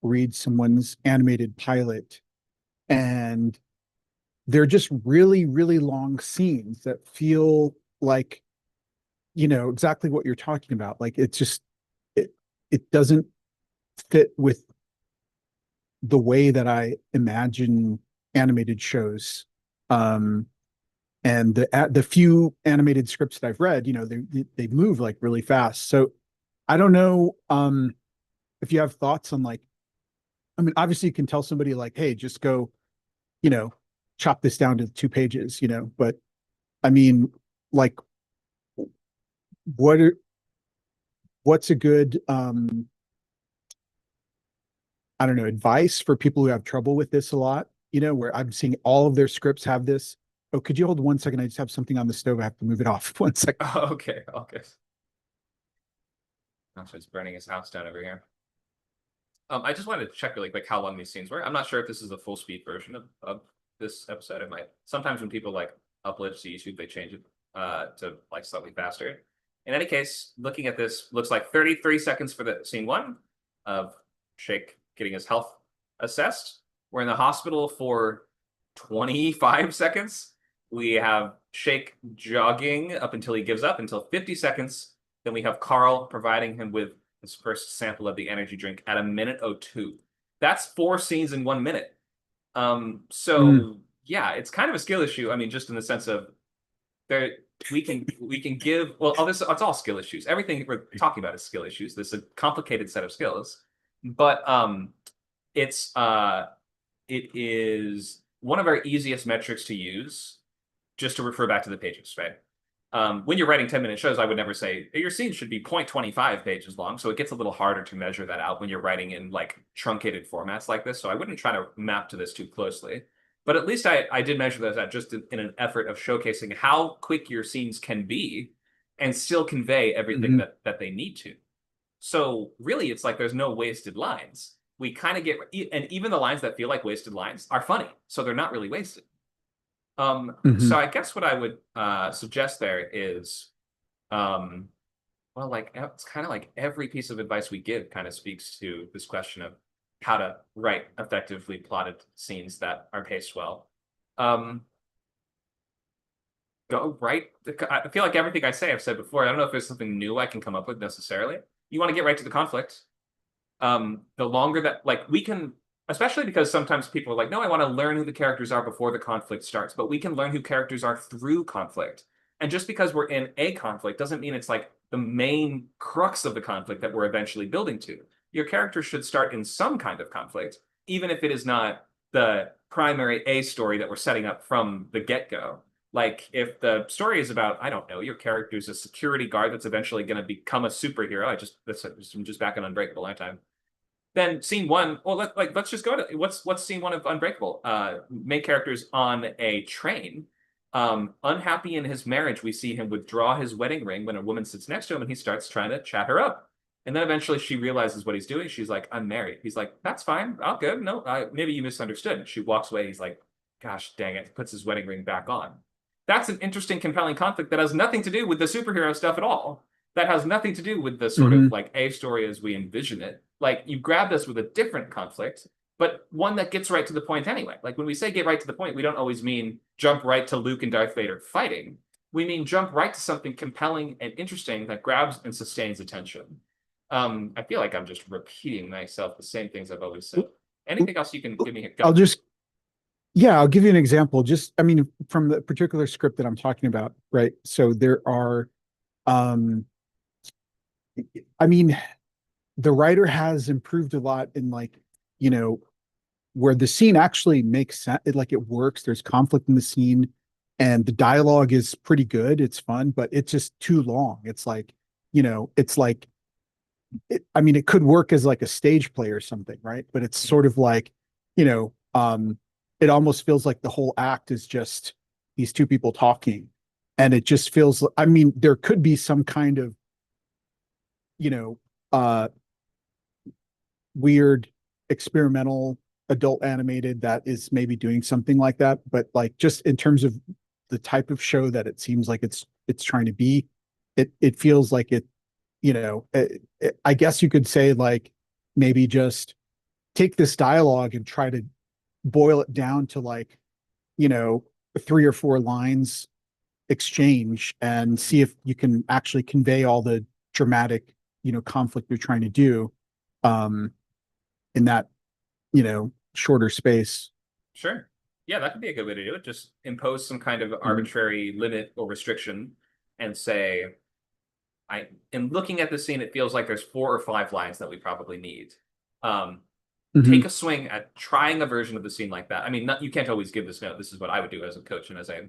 read someone's animated pilot, and they're just really, really long scenes that feel like, exactly what you're talking about. Like it's just, it doesn't fit with the way that I imagine animated shows. And the few animated scripts that I've read, they move like really fast. So I don't know if you have thoughts on like, I mean, obviously you can tell somebody like, hey, just go, chop this down to 2 pages, but I mean, like, what's a good I don't know, advice for people who have trouble with this a lot, where I'm seeing all of their scripts have this. Oh, could you hold 1 second? I just have something on the stove. I have to move it off. 1 second. Okay, okay. Actually, it's burning his house down over here. I just wanted to check really quick how long these scenes were. I'm not sure if this is a full speed version of this episode. It might. Sometimes when people like upload to YouTube, they change it to like slightly faster. In any case, looking at this, looks like 33 seconds for the scene 1 of Shake getting his health assessed. We're in the hospital for 25 seconds. We have Shake jogging up until he gives up, until 50 seconds. Then we have Carl providing him with his first sample of the energy drink at 1:02. That's 4 scenes in 1 minute. Yeah, it's kind of a skill issue. I mean, just in the sense of we can give it's all skill issues. Everything we're talking about is skill issues. This is a complicated set of skills, but it is one of our easiest metrics to use, just to refer back to the pages, right? When you're writing 10-minute shows, I would never say your scenes should be 0.25 pages long. So it gets a little harder to measure that out when you're writing in like truncated formats like this. So I wouldn't try to map to this too closely. But at least I did measure those out just in an effort of showcasing how quick your scenes can be and still convey everything that they need to. So really, it's like there's no wasted lines. We kind of and even the lines that feel like wasted lines are funny. So they're not really wasted. So I guess what I would suggest there is, it's kind of like every piece of advice we give kind of speaks to this question of how to write effectively plotted scenes that are paced well. Go right. I feel like everything I say I've said before. I don't know if there's something new I can come up with necessarily. You want to get right to the conflict. The longer that, like, we can, especially because sometimes people are like, no, I want to learn who the characters are before the conflict starts, but we can learn who characters are through conflict. And just because we're in a conflict doesn't mean it's like the main crux of the conflict that we're eventually building to. Your character should start in some kind of conflict, even if it is not the primary A story that we're setting up from the get-go. Like, if the story is about, I don't know, your character's a security guard that's eventually going to become a superhero. I'm just back on Unbreakable, aren't I? then scene one, well, let's just go to what's scene one of Unbreakable. Main character's on a train, unhappy in his marriage. We see him withdraw his wedding ring when a woman sits next to him, and he starts trying to chat her up. And then eventually she realizes what he's doing. She's like, "I'm married." He's like, "That's fine. I'll go. No, maybe you misunderstood." And she walks away. He's like, "Gosh, dang it!" Puts his wedding ring back on. That's an interesting, compelling conflict that has nothing to do with the superhero stuff at all. That has nothing to do with the sort of like A story as we envision it. Like, you grabbed us with a different conflict, but one that gets right to the point anyway. Like, when we say get right to the point, we don't always mean jump right to Luke and Darth Vader fighting. We mean jump right to something compelling and interesting that grabs and sustains attention. I feel like I'm just repeating myself, the same things I've always said. Anything else you can give me? Go. I'll give you an example. Just, I mean, from the particular script that I'm talking about, right? So there are, I mean, the writer has improved a lot in, like, you know, where the scene actually makes sense, like it works. There's conflict in the scene, and the dialogue is pretty good. It's fun, but it's just too long. It's like, it's like, I mean, it could work as like a stage play or something, right? But it's sort of like, you know, it almost feels like the whole act is just these two people talking, and it just feels. I mean, there could be some kind of, you know, uh, weird experimental adult animated that is maybe doing something like that, but like just in terms of the type of show that it seems like it's trying to be, it feels like it, I guess you could say, like, maybe just take this dialogue and try to boil it down to, like, 3 or 4 lines exchange, and see if you can actually convey all the dramatic, conflict you're trying to do, in that, shorter space. Sure. Yeah, that could be a good way to do it. Just impose some kind of arbitrary limit or restriction and say, in looking at the scene, it feels like there's 4 or 5 lines that we probably need. Take a swing at trying a version of the scene like that. I mean, you can't always give this note. This is what I would do as a coach and as a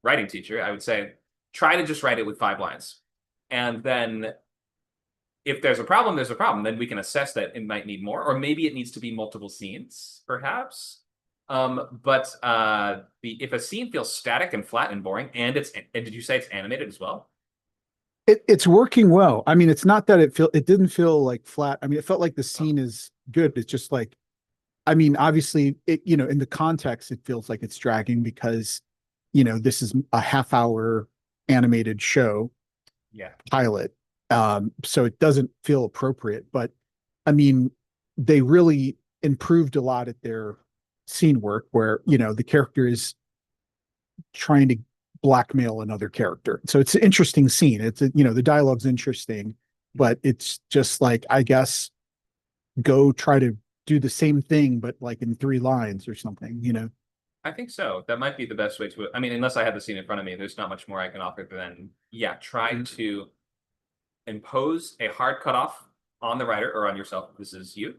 writing teacher. I would say, try to just write it with 5 lines. And then if there's a problem, there's a problem. Then we can assess that it might need more, or maybe it needs to be multiple scenes, perhaps. But if a scene feels static and flat and boring, and did you say it's animated as well? It's working well. I mean, it's not that it didn't feel like flat. I mean, it felt like the scene is good. It's just like, I mean, obviously in the context, it feels like it's dragging because, this is a half-hour animated show. Yeah. Pilot. So it doesn't feel appropriate, but I mean, they really improved a lot at their scene work where, the character is trying to blackmail another character. So it's an interesting scene. It's, the dialogue's interesting, but it's just like, I guess, go try to do the same thing, but like in 3 lines or something. I think so. That might be the best way to, I mean, unless I have the scene in front of me, there's not much more I can offer than, try to impose a hard cutoff on the writer or on yourself. This is you.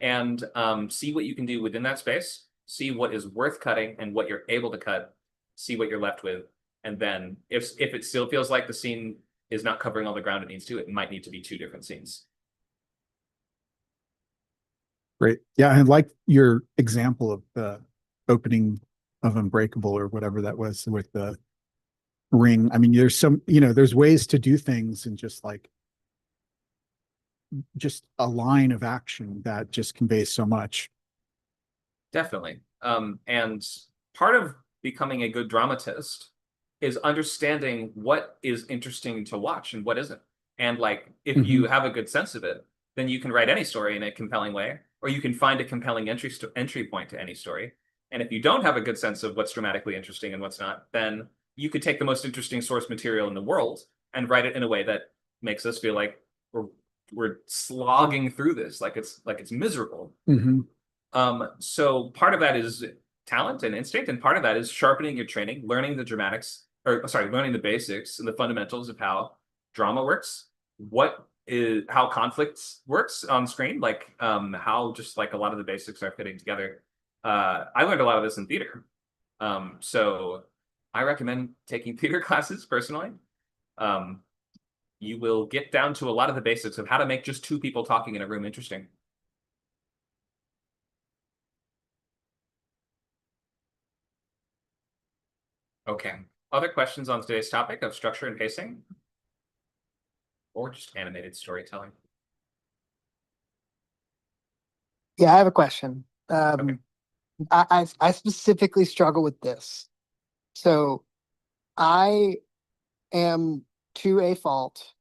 And see what you can do within that space. See what is worth cutting and what you're able to cut. See what you're left with. And then if it still feels like the scene is not covering all the ground it needs to, it might need to be 2 different scenes. Great. Yeah, I like your example of the opening of Unbreakable or whatever that was with the ring. I mean, there's ways to do things, and just like a line of action that just conveys so much. Definitely. And part of becoming a good dramatist is understanding what is interesting to watch and what isn't. And like, if you have a good sense of it, then you can write any story in a compelling way, or you can find a compelling entry point to any story. And if you don't have a good sense of what's dramatically interesting and what's not, then you could take the most interesting source material in the world and write it in a way that makes us feel like we're slogging through this, like it's miserable. So part of that is talent and instinct, and part of that is sharpening your training, learning the learning the basics and the fundamentals of how drama works, how conflict works on screen, like how just like a lot of the basics are fitting together. I learned a lot of this in theater. So I recommend taking theater classes personally. You will get down to a lot of the basics of how to make just 2 people talking in a room interesting. Okay. Other questions on today's topic of structure and pacing? Or just animated storytelling? Yeah, I have a question. Okay. I specifically struggle with this. So I am, to a fault,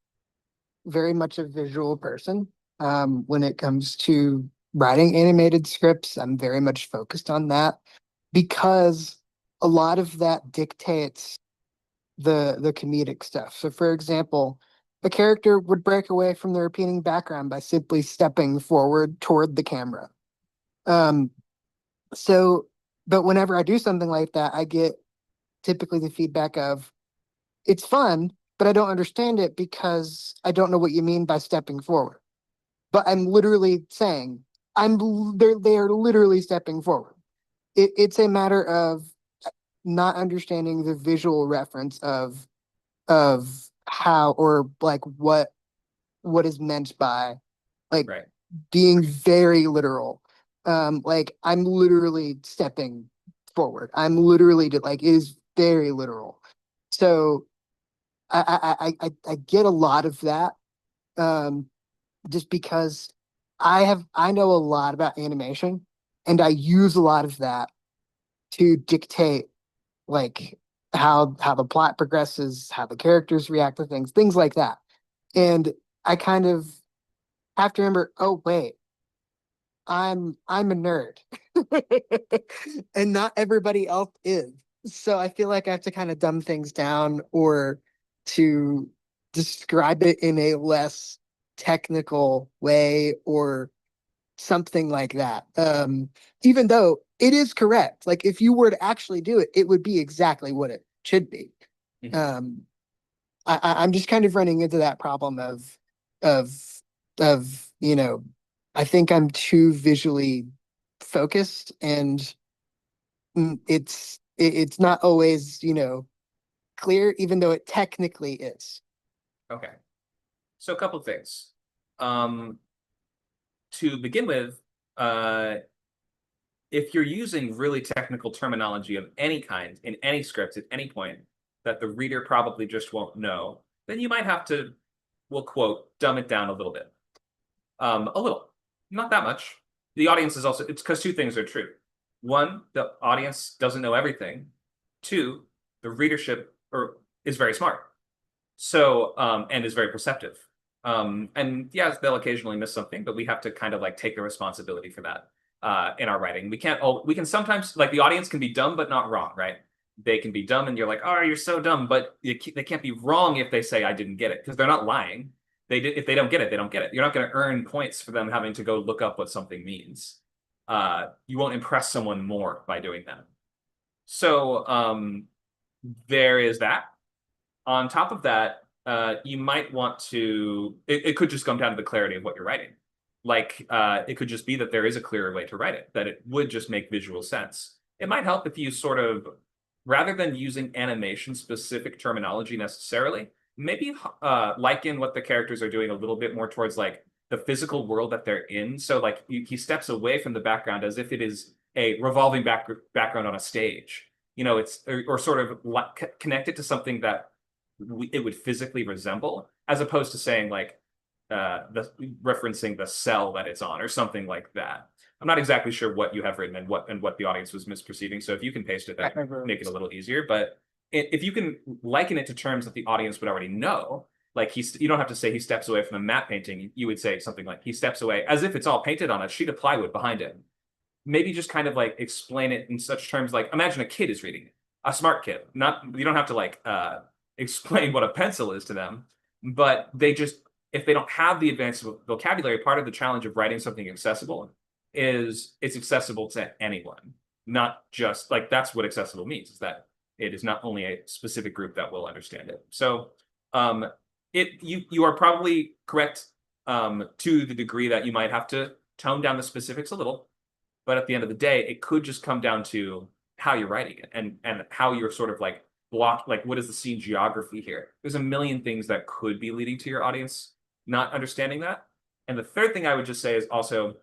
very much a visual person. When it comes to writing animated scripts, I'm very much focused on that because a lot of that dictates the comedic stuff. So for example, a character would break away from the repeating background by simply stepping forward toward the camera. Um, so, but whenever I do something like that, I get typically the feedback of it's fun, but I don't understand it because I don't know what you mean by stepping forward. But I'm literally saying they are literally stepping forward. It's a matter of not understanding the visual reference of how or like what is meant by like Right. being very literal. Like I'm literally stepping forward. I'm literally like it is very literal. So I get a lot of that. Um, just because I know a lot about animation and I use a lot of that to dictate like how the plot progresses, how the characters react to things like that. And I kind of have to remember, oh wait, I'm a nerd. And not everybody else is. So I feel like I have to kind of dumb things down or to describe it in a less technical way or something like that. Even though it is correct. Like if you were to actually do it, it would be exactly what it should be. Mhm. I'm just kind of running into that problem of of I think I'm too visually focused and it's not always clear, even though it technically is. Okay. So a couple of things. To begin with, if you're using really technical terminology of any kind in any script at any point that the reader probably just won't know, then you might have to, we'll quote, dumb it down a little bit. A little, not that much. The audience is also, it's because two things are true. One, the audience doesn't know everything. Two, the readership is very smart. So, and is very perceptive. And yes, they'll occasionally miss something, but we have to kind of like take the responsibility for that in our writing. We can sometimes, like the audience can be dumb, but not wrong, right? They can be dumb and you're like, oh, you're so dumb, but they can't be wrong if they say, I didn't get it, because they're not lying. If they don't get it, they don't get it. You're not going to earn points for them having to go look up what something means. You won't impress someone more by doing that. So there is that. On top of that, you might want to, it could just come down to the clarity of what you're writing. Like, it could just be that there is a clearer way to write it, that it would just make visual sense. It might help if you sort of, rather than using animation specific terminology necessarily, maybe liken what the characters are doing a little bit more towards like the physical world that they're in. So like he steps away from the background as if it is a revolving background on a stage. It's or sort of connect it to something that it would physically resemble, as opposed to saying like referencing the cell that it's on or something like that. I'm not exactly sure what you have written and what the audience was misperceiving. So if you can paste it, that make it a little easier. But if you can liken it to terms that the audience would already know, like you don't have to say he steps away from a matte painting. You would say something like he steps away as if it's all painted on a sheet of plywood behind him. Maybe just kind of like explain it in such terms like imagine a kid is reading it, a smart kid. Not you don't have to like explain what a pencil is to them, but they just if they don't have the advanced vocabulary, part of the challenge of writing something accessible is it's accessible to anyone, not just like that's what accessible means is that it is not only a specific group that will understand it. So you are probably correct to the degree that you might have to tone down the specifics a little, but at the end of the day, it could just come down to how you're writing it and how you're sort of like block, like what is the scene geography here? There's a million things that could be leading to your audience not understanding that. And the third thing I would just say is also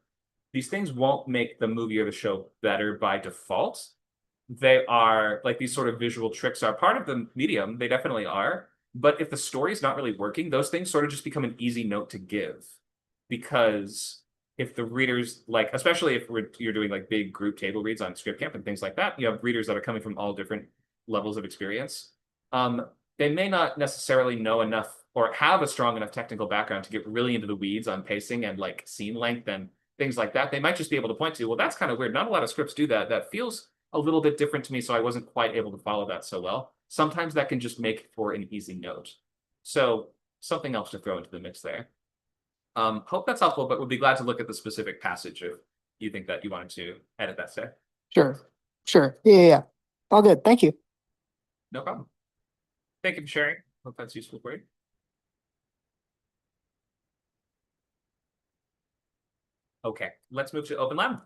these things won't make the movie or the show better by default. they are like these sort of visual tricks are part of the medium. They definitely are. But if the story is not really working, those things sort of just become an easy note to give. Because if the readers, like, especially if you're doing like big group table reads on Script Camp and things like that, you have readers that are coming from all different levels of experience. They may not necessarily know enough or have a strong enough technical background to get really into the weeds on pacing and like scene length and things like that. They might just be able to point to, well, that's kind of weird. Not a lot of scripts do that. That feels a little bit different to me, so I wasn't quite able to follow that so well. Sometimes that can just make for an easy note. So something else to throw into the mix there. Hope that's helpful, but we'll be glad to look at the specific passage if you think that you wanted to edit that, say. Sure. Sure. Yeah. All good. Thank you. No problem. Thank you for sharing. Hope that's useful for you. Okay, let's move to Open Lab.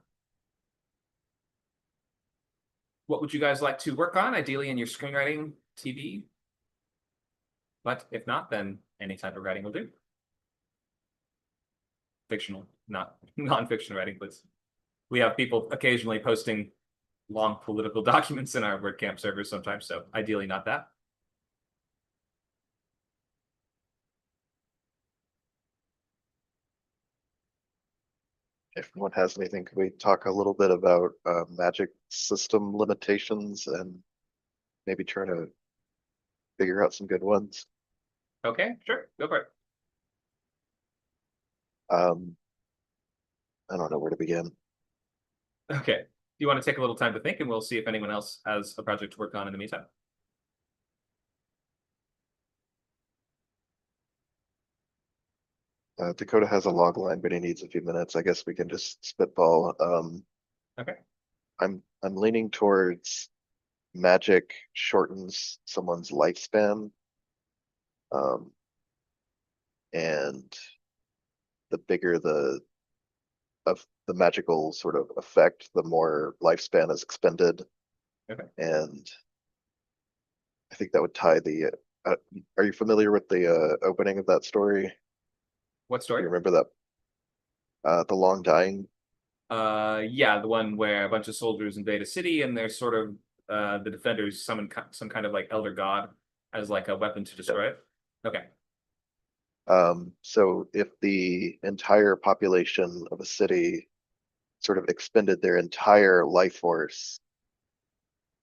What would you guys like to work on, ideally in your screenwriting, TV? But if not, then any type of writing will do. Fictional, not non-fiction writing, please. We have people occasionally posting long political documents in our WordCamp servers sometimes, so ideally not that. If no one has anything, could we talk a little bit about magic system limitations and maybe try to figure out some good ones? Okay, sure, go for it. I don't know where to begin. Okay, do you want to take a little time to think and we'll see if anyone else has a project to work on in the meantime? Dakota has a log line, but he needs a few minutes. I guess we can just spitball. Okay. I'm leaning towards magic shortens someone's lifespan. And the bigger of the magical sort of effect, the more lifespan is expended. Okay. And I think that would tie the. Are you familiar with the opening of that story? What Do story? you remember that? The Long Dying. Yeah, the one where a bunch of soldiers invade a city and they're sort of the defenders summon some kind of like elder god as like a weapon to destroy it. Okay. So if the entire population of a city sort of expended their entire life force,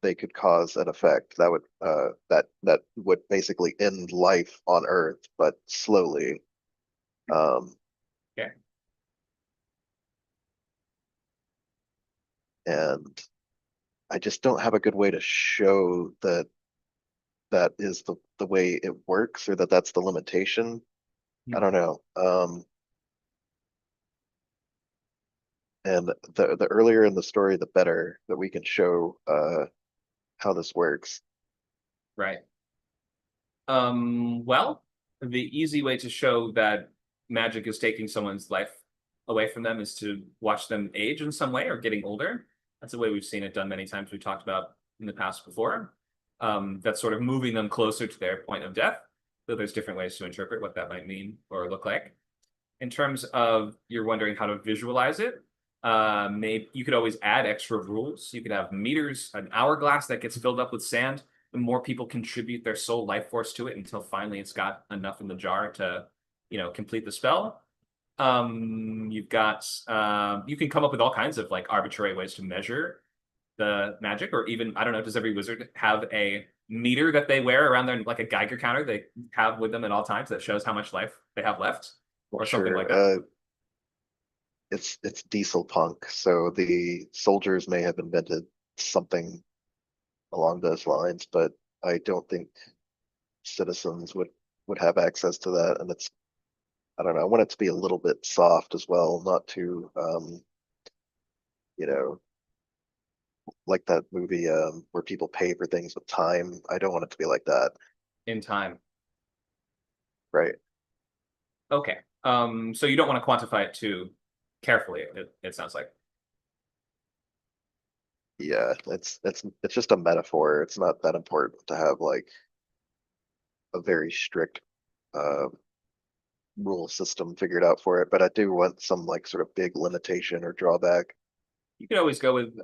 they could cause an effect that would that would basically end life on Earth, but slowly. Okay. And I just don't have a good way to show that that is the way it works, or that that's the limitation. I don't know. And the earlier in the story, the better that we can show how this works. Right. Well, the easy way to show that magic is taking someone's life away from them is to watch them age in some way or getting older. That's the way we've seen it done many times. We talked about in the past before. That's sort of moving them closer to their point of death. So there's different ways to interpret what that might mean or look like. In terms of you're wondering how to visualize it, maybe you could always add extra rules. You could have meters, an hourglass that gets filled up with sand. The more people contribute their soul life force to it until finally it's got enough in the jar to, complete the spell. You've got you can come up with all kinds of like arbitrary ways to measure the magic, or even I don't know, does every wizard have a meter that they wear around their like a Geiger counter they have with them at all times that shows how much life they have left, or something like that? It's diesel punk, so the soldiers may have invented something along those lines, but I don't think citizens would have access to that. And it's, I don't know, I want it to be a little bit soft as well, not too you know, like that movie where people pay for things with time. I don't want it to be like that. In time. Right. Okay. So you don't want to quantify it too carefully, it sounds like. Yeah, it's just a metaphor. It's not that important to have like a very strict uh rule system figured out for it, but I do want some like sort of big limitation or drawback. You could always go with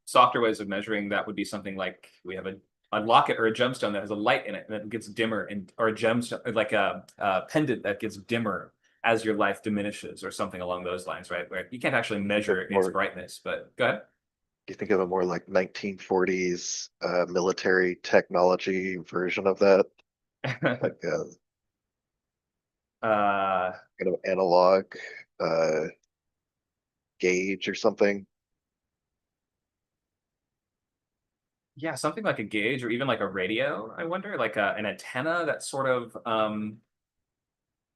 softer ways of measuring. That would be something like we have a locket or a gemstone that has a light in it and it gets dimmer, and or a gemstone like a pendant that gets dimmer as your life diminishes, or something along those lines, right? Where you can't actually measure its More- brightness, but go ahead. Do you think of a more like 1940s military technology version of that? Like uh, kind of analog uh, gauge or something? yeah, something like a gauge or even like a radio. I wonder, like an antenna that sort of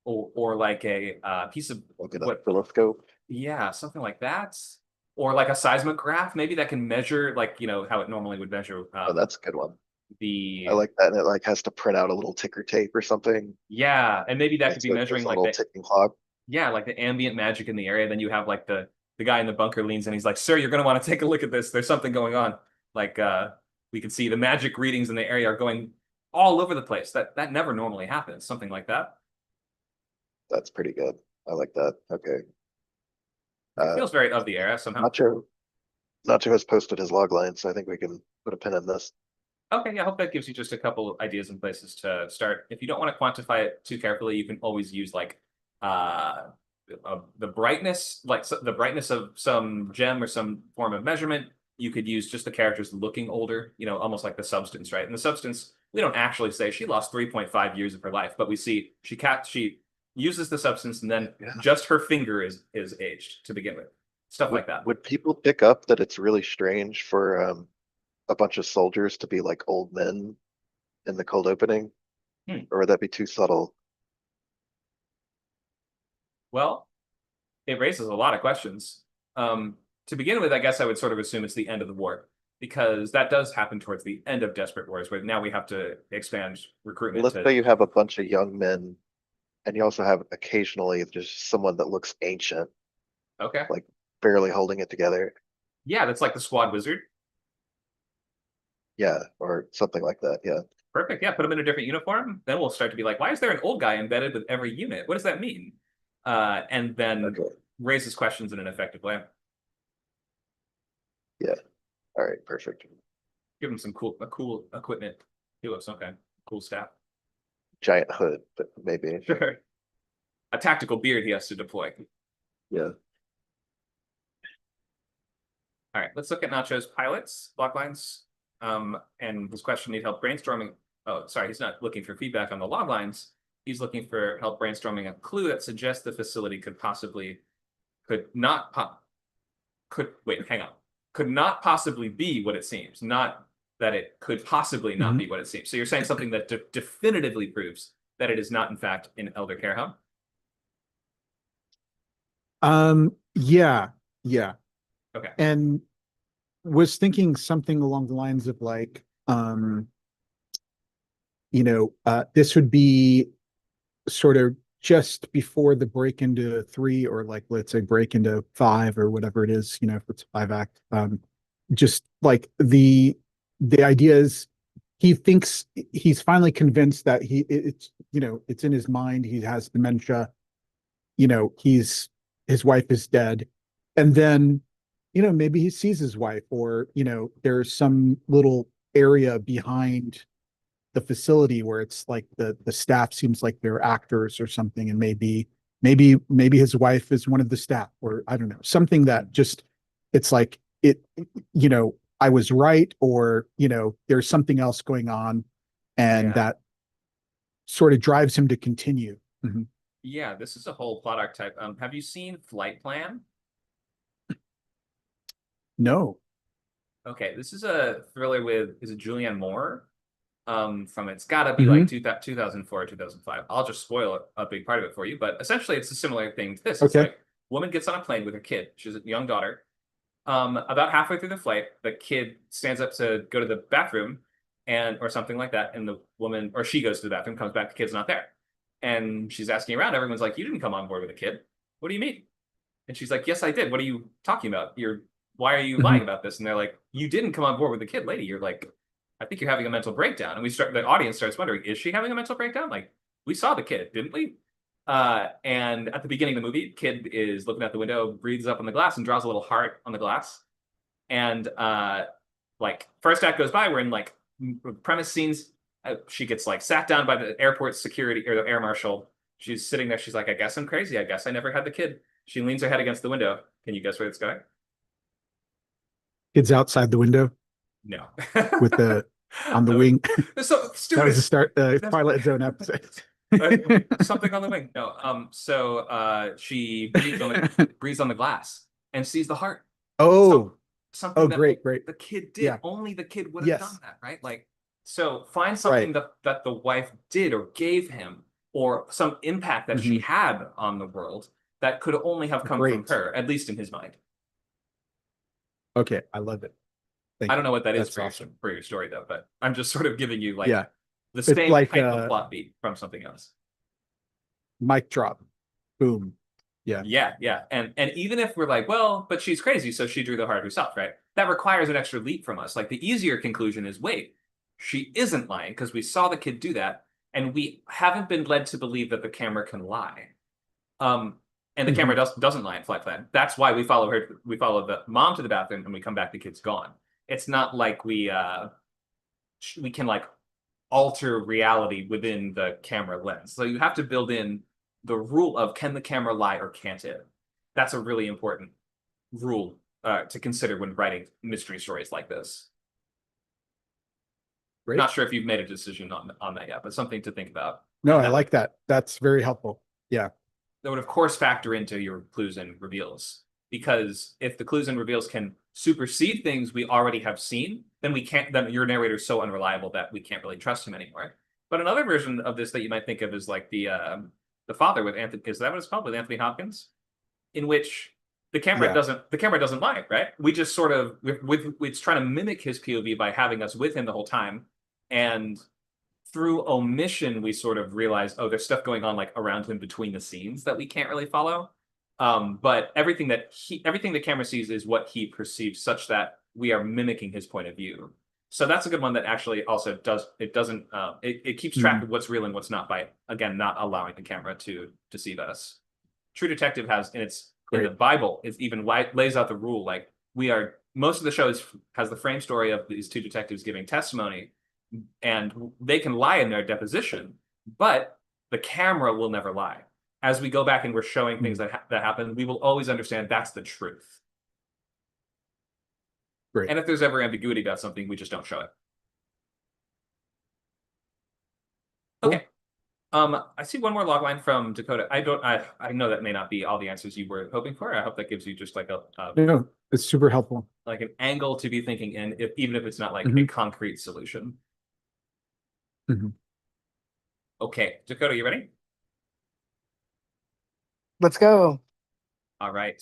or like a piece of Like an what oscilloscope? yeah, something like that. Or like a seismograph, maybe that can measure, like, you know, how it normally would measure Oh, that's a good one. I the like that. And it like has to print out a little ticker tape or something. yeah, and maybe that could It's be like measuring there's a like little the ticking clock. yeah, like the ambient magic in the area. Then you have like the guy in the bunker leans and he's like, "Sir, you're gonna want to take a look at this. There's something going on." Like we can see the magic readings in the area are going all over the place. That never normally happens. Something like that. That's pretty good. I like that. Okay. It feels very of the era somehow. Nacho has posted his log line, so I think we can put a pin in this. Okay, yeah, I hope that gives you just a couple ideas and places to start. If you don't want to quantify it too carefully, you can always use like uh, the brightness, like the brightness of some gem or some form of measurement. You could use just the characters looking older, you know, almost like the substance, right? And the substance, we don't actually say she lost 3.5 years of her life, but we see she uses the substance and then Yeah. just her finger is aged to begin with. Stuff like that. Would people pick up that it's really strange for a bunch of soldiers to be like old men in the cold opening? Hmm. Or would that be too subtle? Well, it raises a lot of questions. To begin with, I guess I would sort of assume it's the end of the war, because that does happen towards the end of Desperate Wars, where now we have to expand recruitment Let's to say you have a bunch of young men, and you also have occasionally just someone that looks ancient, okay. like barely holding it together. Yeah, that's like the squad wizard. Yeah, or something like that. Yeah. Perfect. Yeah, put them in a different uniform. Then we'll start to be like, why is there an old guy embedded with every unit? What does that mean? And then Okay. raises questions in an effective way. Yeah. All right. Perfect. Give them some cool equipment too of some kind. Cool staff. Giant hood, but maybe. Sure. A tactical beard he has to deploy. Yeah. All right, let's look at Nacho's pilots, block lines. And this question need help brainstorming. Oh, sorry, he's not looking for feedback on the log lines. He's looking for help brainstorming a clue that suggests the facility could not possibly be what it seems. Not that it could possibly not be what it seems. So you're saying something that definitively proves that it is not, in fact, an elder care home? Yeah. Okay. And was thinking something along the lines of like, this would be sort of just before the break into 3, or like, let's say break into 5 or whatever it is, if it's 5 act. Just like the idea is he thinks he's finally convinced that it's in his mind, he has dementia, his wife is dead. And then, maybe he sees his wife, or, there's some little area behind the facility where it's like the staff seems like they're actors or something. And maybe his wife is one of the staff, or I don't know, something that just, it's like I was right, or, there's something else going on, and Yeah. that sort of drives him to continue. Mhm. Yeah, this is a whole plot archetype. Have you seen Flight Plan? No. Okay, this is a thriller with, is it Julianne Moore? From it's gotta be like 2004 or 2005. I'll just spoil a big part of it for you, but essentially it's a similar thing to this. It's Okay. like woman gets on a plane with her kid. She's a young daughter. About halfway through the flight, the kid stands up to go to the bathroom or something like that, and the woman, or she goes to the bathroom, comes back, the kid's not there. And she's asking around, everyone's like, "You didn't come on board with a kid. What do you mean?" And she's like, "Yes, I did. What are you talking about? Why are you lying about this?" And they're like, "You didn't come on board with a kid, lady. You're like, I think you're having a mental breakdown." And the audience starts wondering, is she having a mental breakdown? Like, we saw the kid, didn't we? And at the beginning of the movie, kid is looking out the window, breathes up on the glass and draws a little heart on the glass. And like first act goes by, we're in like premise scenes. She gets like sat down by the airport security or the air marshal. She's sitting there. She's like, I guess I'm crazy. I guess I never had the kid. She leans her head against the window. Can you guess where it's going? Kids outside the window No. with the on the wing. So That was the stupid. start. That's- Twilight Zone episode. Something on the wing. No. So she breathes on the glass and sees the heart. Oh, Something oh, that great, great. the kid did. Yeah. Only the kid would have Yes. done that, right? Like, so find something that the wife did or gave him, or some impact that she had on the world that could only have come from Great. her, at least in his mind. Okay, I love it. Thank I don't know what that is That's awesome. for your story though, but I'm just sort of giving you like Yeah, the It's same like, type of plot beat from something else. mic drop. Boom. Yeah. And even if we're like, well, but she's crazy, so she drew the heart herself, right? That requires an extra leap from us. Like the easier conclusion is, wait, she isn't lying because we saw the kid do that, and we haven't been led to believe that the camera can lie. And the camera doesn't lie in Flight Plan. That's why we follow her. We follow the mom to the bathroom, and we come back, the kid's gone. It's not like we can like alter reality within the camera lens. So you have to build in the rule of, can the camera lie or can't it? That's a really important rule to consider when writing mystery stories like this. Great. Not sure if you've made a decision on that yet, but something to think about. No, And I like that. That's very helpful. Yeah. that would of course factor into your clues and reveals, because if the clues and reveals can supersede things we already have seen, then your narrator is so unreliable that we can't really trust him anymore. But another version of this that you might think of is like the father with Anthony, is that what it's called, with Anthony Hopkins, in which the camera doesn't lie, right? We just sort of it's trying to mimic his POV by having us with him the whole time, and through omission we sort of realize, oh, there's stuff going on like around him between the scenes that we can't really follow. But everything the camera sees is what he perceives, such that we are mimicking his point of view. So that's a good one that actually also it keeps track of what's real and what's not, by again not allowing the camera to deceive us. True Detective has in the Bible, it even lays out the rule, like most of the show has the frame story of these two detectives giving testimony, and they can lie in their deposition, but the camera will never lie. As we go back and we're showing things that happen, we will always understand that's the truth. Great. And if there's ever ambiguity about something, we just don't show it. Okay. I see one more log line from Dakota. I know that may not be all the answers you were hoping for. I hope that gives you just like No, it's super helpful. like an angle to be thinking in, even if it's not like a concrete solution. Okay, Dakota, you ready? Let's go. All right.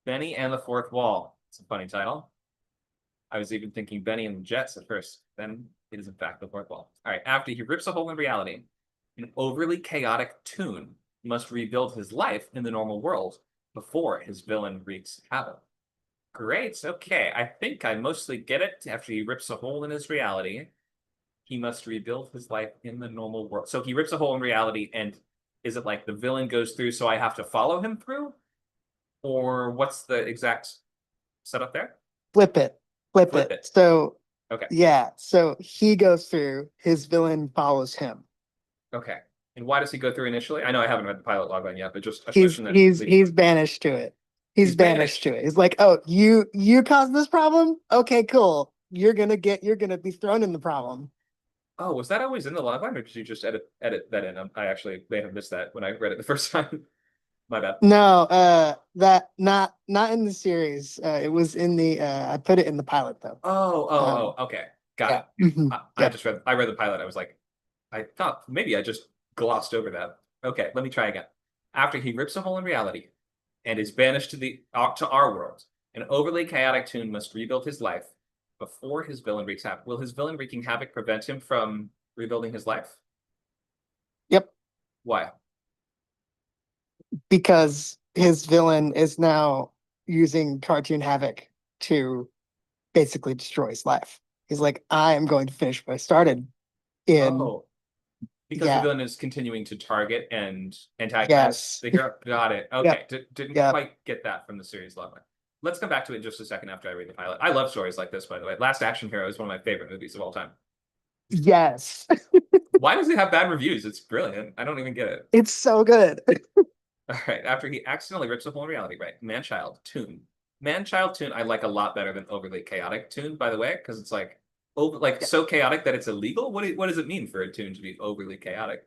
Benny and the Fourth Wall. It's a funny title. I was even thinking Benny and the Jets at first. Then it is in fact the Fourth Wall. All right. After he rips a hole in reality, an overly chaotic Toon must rebuild his life in the normal world before his villain wreaks havoc. Great. Okay. I think I mostly get it. After he rips a hole in his reality, he must rebuild his life in the normal world. So he rips a hole in reality, and is it like the villain goes through, so I have to follow him through? Or what's the exact setup there? Flip it. Flip Flip it. it. So Okay. yeah, so he goes through, his villain follows him. Okay. And why does he go through initially? I know I haven't read the pilot logline yet, but just a He's question that he's banished to it. He's banished to it. He's like, oh, you caused this problem? Okay, cool. You're gonna be thrown in the problem. Oh, was that always in the logline, or did you just edit that in? I actually may have missed that when I read it the first time. My bad. No, that not in the series. It was in the I put it in the pilot though. Okay. Got it. I read the pilot. I was like, I thought maybe I just glossed over that. Okay, let me try again. After he rips a hole in reality and is banished to our world, an overly chaotic Toon must rebuild his life before his villain wreaks havoc. Will his villain wreaking havoc prevent him from rebuilding his life? Yep. Why? Because his villain is now using Cartoon Havoc to basically destroy his life. He's like, I am going to finish what I started in. Because the villain is continuing to target and antagonize Yes. the hero. Got it. Okay. Didn't Yep. quite get that from the series logline. let's come back to it in just a second after I read the pilot. I love stories like this, by the way. Last Action Hero is one of my favorite movies of all time. Yes. Why does it have bad reviews? It's brilliant. I don't even get it. It's so good. All right. After he accidentally rips the whole reality, right? Man-child tune. Man-child tune I like a lot better than overly chaotic tune, by the way, because it's like so chaotic that it's illegal. What does it mean for a tune to be overly chaotic?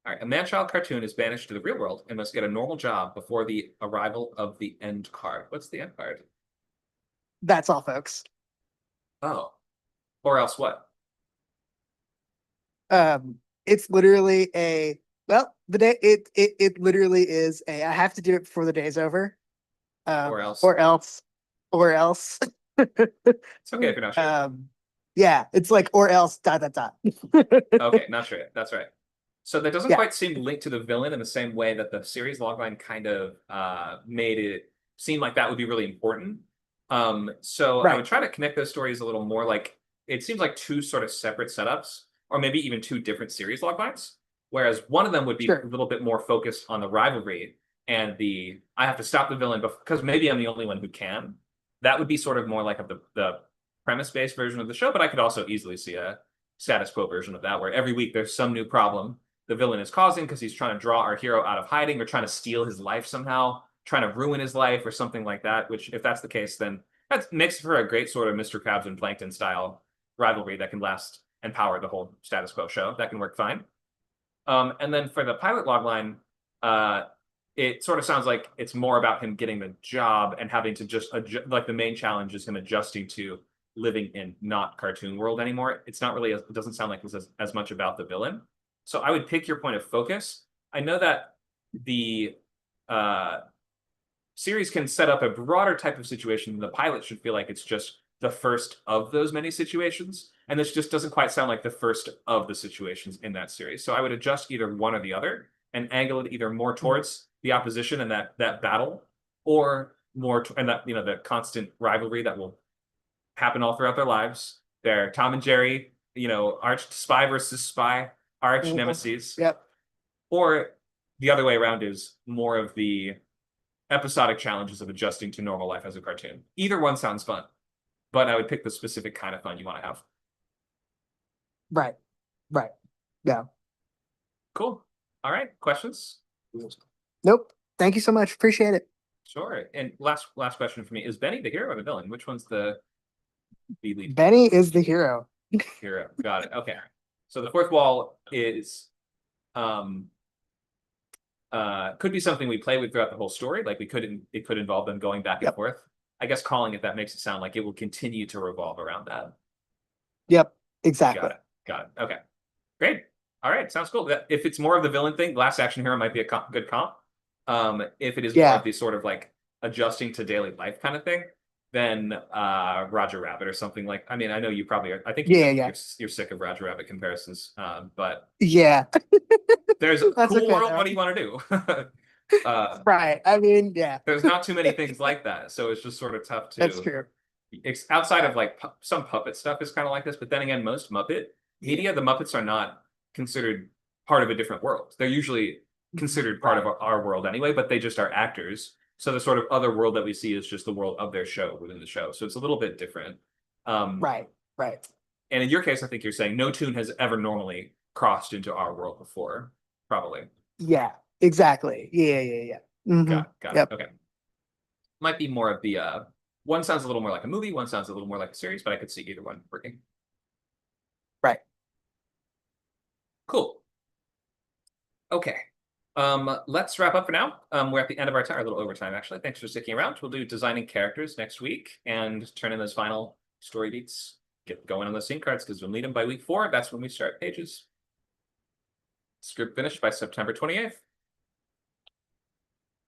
All right. A man-child cartoon is banished to the real world and must get a normal job before the arrival of the end card. What's the end card? That's all, folks. Oh. Or else what? It's literally it literally is a I have to do it before the day's over. Or else. Or else. It's okay if you're not sure. Yeah, it's like or else ... Okay, not sure. That's right. So that doesn't Yeah. quite seem linked to the villain in the same way that the series logline kind of made it seem like that would be really important. So I would Right. try to connect those stories a little more. Like it seems like two sort of separate setups, or maybe even two different series loglines. Whereas one of them would be Sure. a little bit more focused on the rivalry and the I have to stop the villain because maybe I'm the only one who can. That would be sort of more like the premise-based version of the show, but I could also easily see a status quo version of that, where every week there's some new problem the villain is causing because he's trying to draw our hero out of hiding or trying to steal his life somehow, trying to ruin his life or something like that. Which, if that's the case, then that makes for a great sort of Mr. Krabs and Plankton style rivalry that can last and power the whole status quo show. That can work fine. And then for the pilot logline, it sort of sounds like it's more about him getting the job and having to just like the main challenge is him adjusting to living in not cartoon world anymore. It's not really, it doesn't sound like this is as much about the villain. So I would pick your point of focus. I know that the series can set up a broader type of situation. The pilot should feel like it's just the first of those many situations. And this just doesn't quite sound like the first of the situations in that series. So I would adjust either one or the other and angle it either more towards the opposition and that battle, or more and that the constant rivalry that will happen all throughout their lives. They're Tom and Jerry, arch spy versus spy, arch nemesis. Yep. Or the other way around is more of the episodic challenges of adjusting to normal life as a cartoon. Either one sounds fun, but I would pick the specific kind of fun you want to have. Right. Yeah. Cool. All right. Questions? Nope. Thank you so much. Appreciate it. Sure. And last question for me. Is Benny the hero or the villain? Which one's the lead? Benny is the hero. Hero. Got it. Okay. So the fourth wall is could be something we play with throughout the whole story. Like it could involve them going back and forth. I guess calling it that makes it sound like it will continue to revolve around that. Yep. Exactly. Got it. Okay. Great. All right. Sounds cool. If it's more of the villain thing, Last Action Hero might be a good comp. If it is more of the sort of like adjusting to daily life kind of thing, then Roger Rabbit or something like. I mean, I know you probably are. I think you're sick of Roger Rabbit comparisons, but yeah, there's a That's cool okay, world. though. What do you want to do? right. I mean, yeah, There's not too many things like that, so it's just sort of tough to. that's true. Outside of like some puppet stuff is kind of like this, but then again, most Muppet media, the Muppets are not considered part of a different world. They're usually considered part of our world anyway, but they just are actors. So the sort of other world that we see is just the world of their show within the show. So it's a little bit different. Right. And in your case, I think you're saying no tune has ever normally crossed into our world before, probably. Yeah, exactly. Yeah. Mhm. Got Yep. it. Okay. Might be more of the one sounds a little more like a movie, one sounds a little more like a series, but I could see either one working. Right. Cool. Okay. Let's wrap up for now. We're at the end of our time, a little overtime actually. Thanks for sticking around. We'll do designing characters next week and turn in those final story beats. Get going on those scene cards because we'll need them by week 4. That's when we start pages. Script finished by September 28th.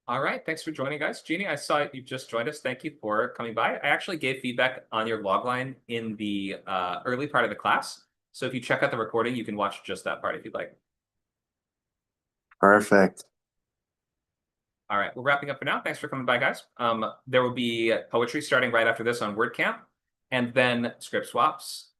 All right, thanks for joining, guys. Jeannie, I saw you just joined us. Thank you for coming by. I actually gave feedback on your logline in the early part of the class. So if you check out the recording, you can watch just that part if you'd like. Perfect. All right, we're wrapping up for now. Thanks for coming by, guys. There will be poetry starting right after this on WordCamp, and then script swaps,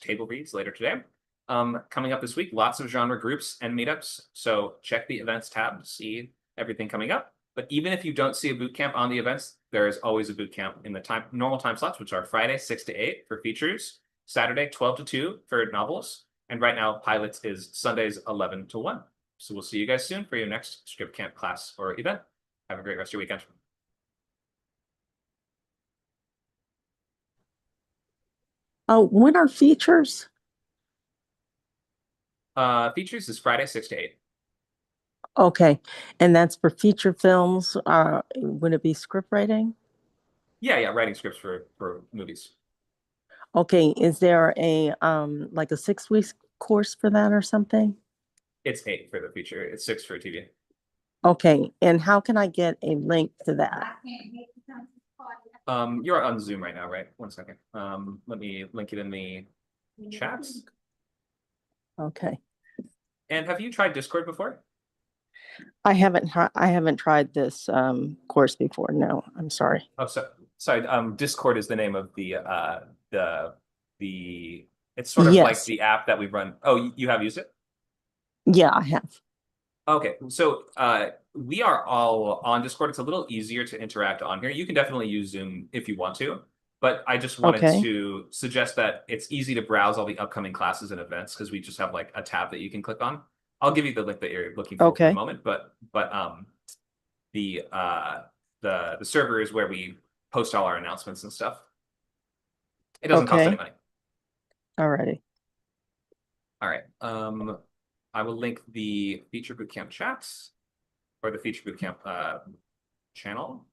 table reads later today. Coming up this week, lots of genre groups and meetups. So check the events tab to see everything coming up. But even if you don't see a boot camp on the events, there is always a boot camp in the normal time slots, which are Friday 6 to 8 for features, Saturday 12 to 2 for novels, and right now pilots is Sundays 11 to 1. So we'll see you guys soon for your next script camp class or event. Have a great rest of your weekend. When are features? Features is Friday 6 to 8. Okay, and that's for feature films. Would it be script writing? Yeah, writing scripts for movies. Okay, is there a like a 6 week course for that or something? It's 8 for the feature. It's 6 for TV. Okay, and how can I get a link to that? You're on Zoom right now, right? 1 second. Let me link it in the chat. Okay, And have you tried Discord before? I haven't tried this course before. No, I'm sorry. Oh, sorry. Discord is the name of the it's sort of like Yes. the app that we run. Oh, you have used it? Yeah, I have. Okay, so we are all on Discord. It's a little easier to interact on here. You can definitely use Zoom if you want to, but I just wanted Okay. to suggest that it's easy to browse all the upcoming classes and events because we just have like a tab that you can click on. I'll give you the link that you're looking for Okay. the moment, but the server is where we post all our announcements and stuff. It doesn't cost Okay. any money. Alrighty. All right. I will link the Feature Bootcamp chats or the Feature Bootcamp channel.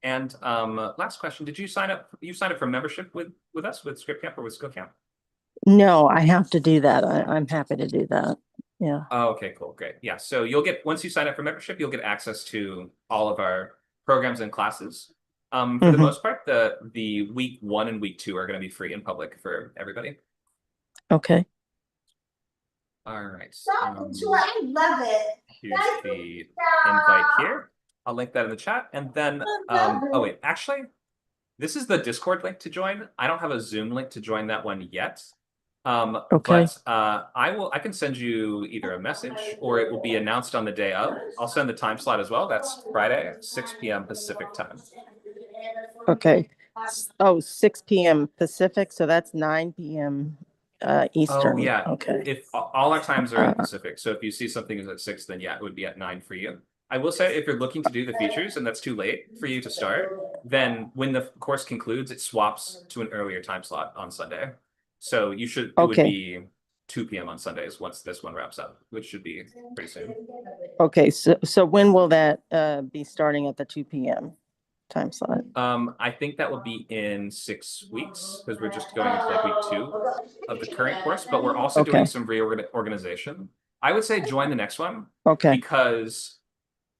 And last question: Did you sign up? You signed up for membership with us with Script Camp or with Skill Camp? No, I have to do that. I'm happy to do that. Yeah. Oh, okay, cool, great. Yeah, so you'll get once you sign up for membership, you'll get access to all of our programs and classes. For the most part, the week 1 and week 2 are going to be free in public for everybody. Okay. All right. I love it. Here's the invite here. I'll link that in the chat. And then, oh wait, actually, this is the Discord link to join. I don't have a Zoom link to join that one yet. Okay. But I can send you either a message or it will be announced on the day of. I'll send the time slot as well. That's Friday, 6 p.m. Pacific time. Okay. Oh, 6 p.m. Pacific, so that's 9 p.m. Eastern. Oh yeah. Okay. If all our times are in Pacific, so if you see something is at 6, then yeah, it would be at 9 for you. I will say if you're looking to do the features and that's too late for you to start, then when the course concludes, it swaps to an earlier time slot on Sunday. So you should it would Okay. be 2 p.m. on Sundays once this one wraps up, which should be pretty soon. Okay, so when will that be starting at the 2 p.m. time slot? I think that will be in 6 weeks because we're just going into like week 2 of the current course, but we're also doing Okay. some reorganization. I would say join the next one Okay. because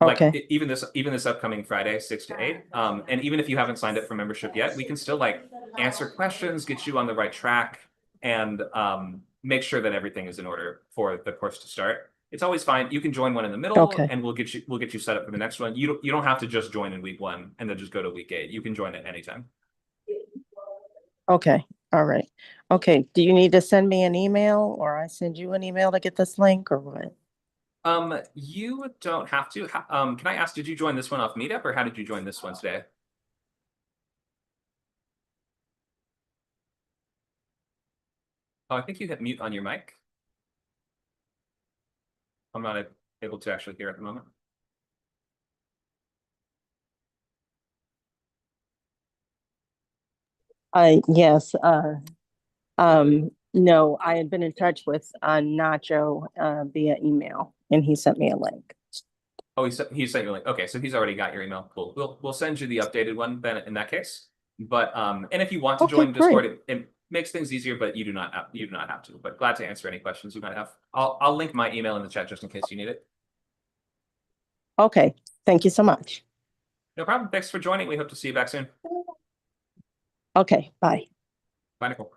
like Okay. even this upcoming Friday, 6 to 8, and even if you haven't signed up for membership yet, we can still like answer questions, get you on the right track, and make sure that everything is in order for the course to start. It's always fine. You can join one in the middle, Okay. and we'll get you set up for the next one. You don't have to just join in week 1 and then just go to week 8. You can join at any time. Okay. All right. Okay. Do you need to send me an email or I send you an email to get this link or what? You don't have to. Can I ask, did you join this one off Meetup or how did you join this one today? Oh, I think you hit mute on your mic. I'm not able to actually hear at the moment. Yes. No, I had been in touch with Nacho via email and he sent me a link. Oh, he sent you a link. Okay, so he's already got your email. Cool. We'll send you the updated one then in that case. But and if you want to Okay, join Discord, great. it makes things easier, but you do not have to. But glad to answer any questions you might have. I'll link my email in the chat just in case you need it. Okay. Thank you so much. No problem. Thanks for joining. We hope to see you back soon. Okay. Bye. Bye, Nicole.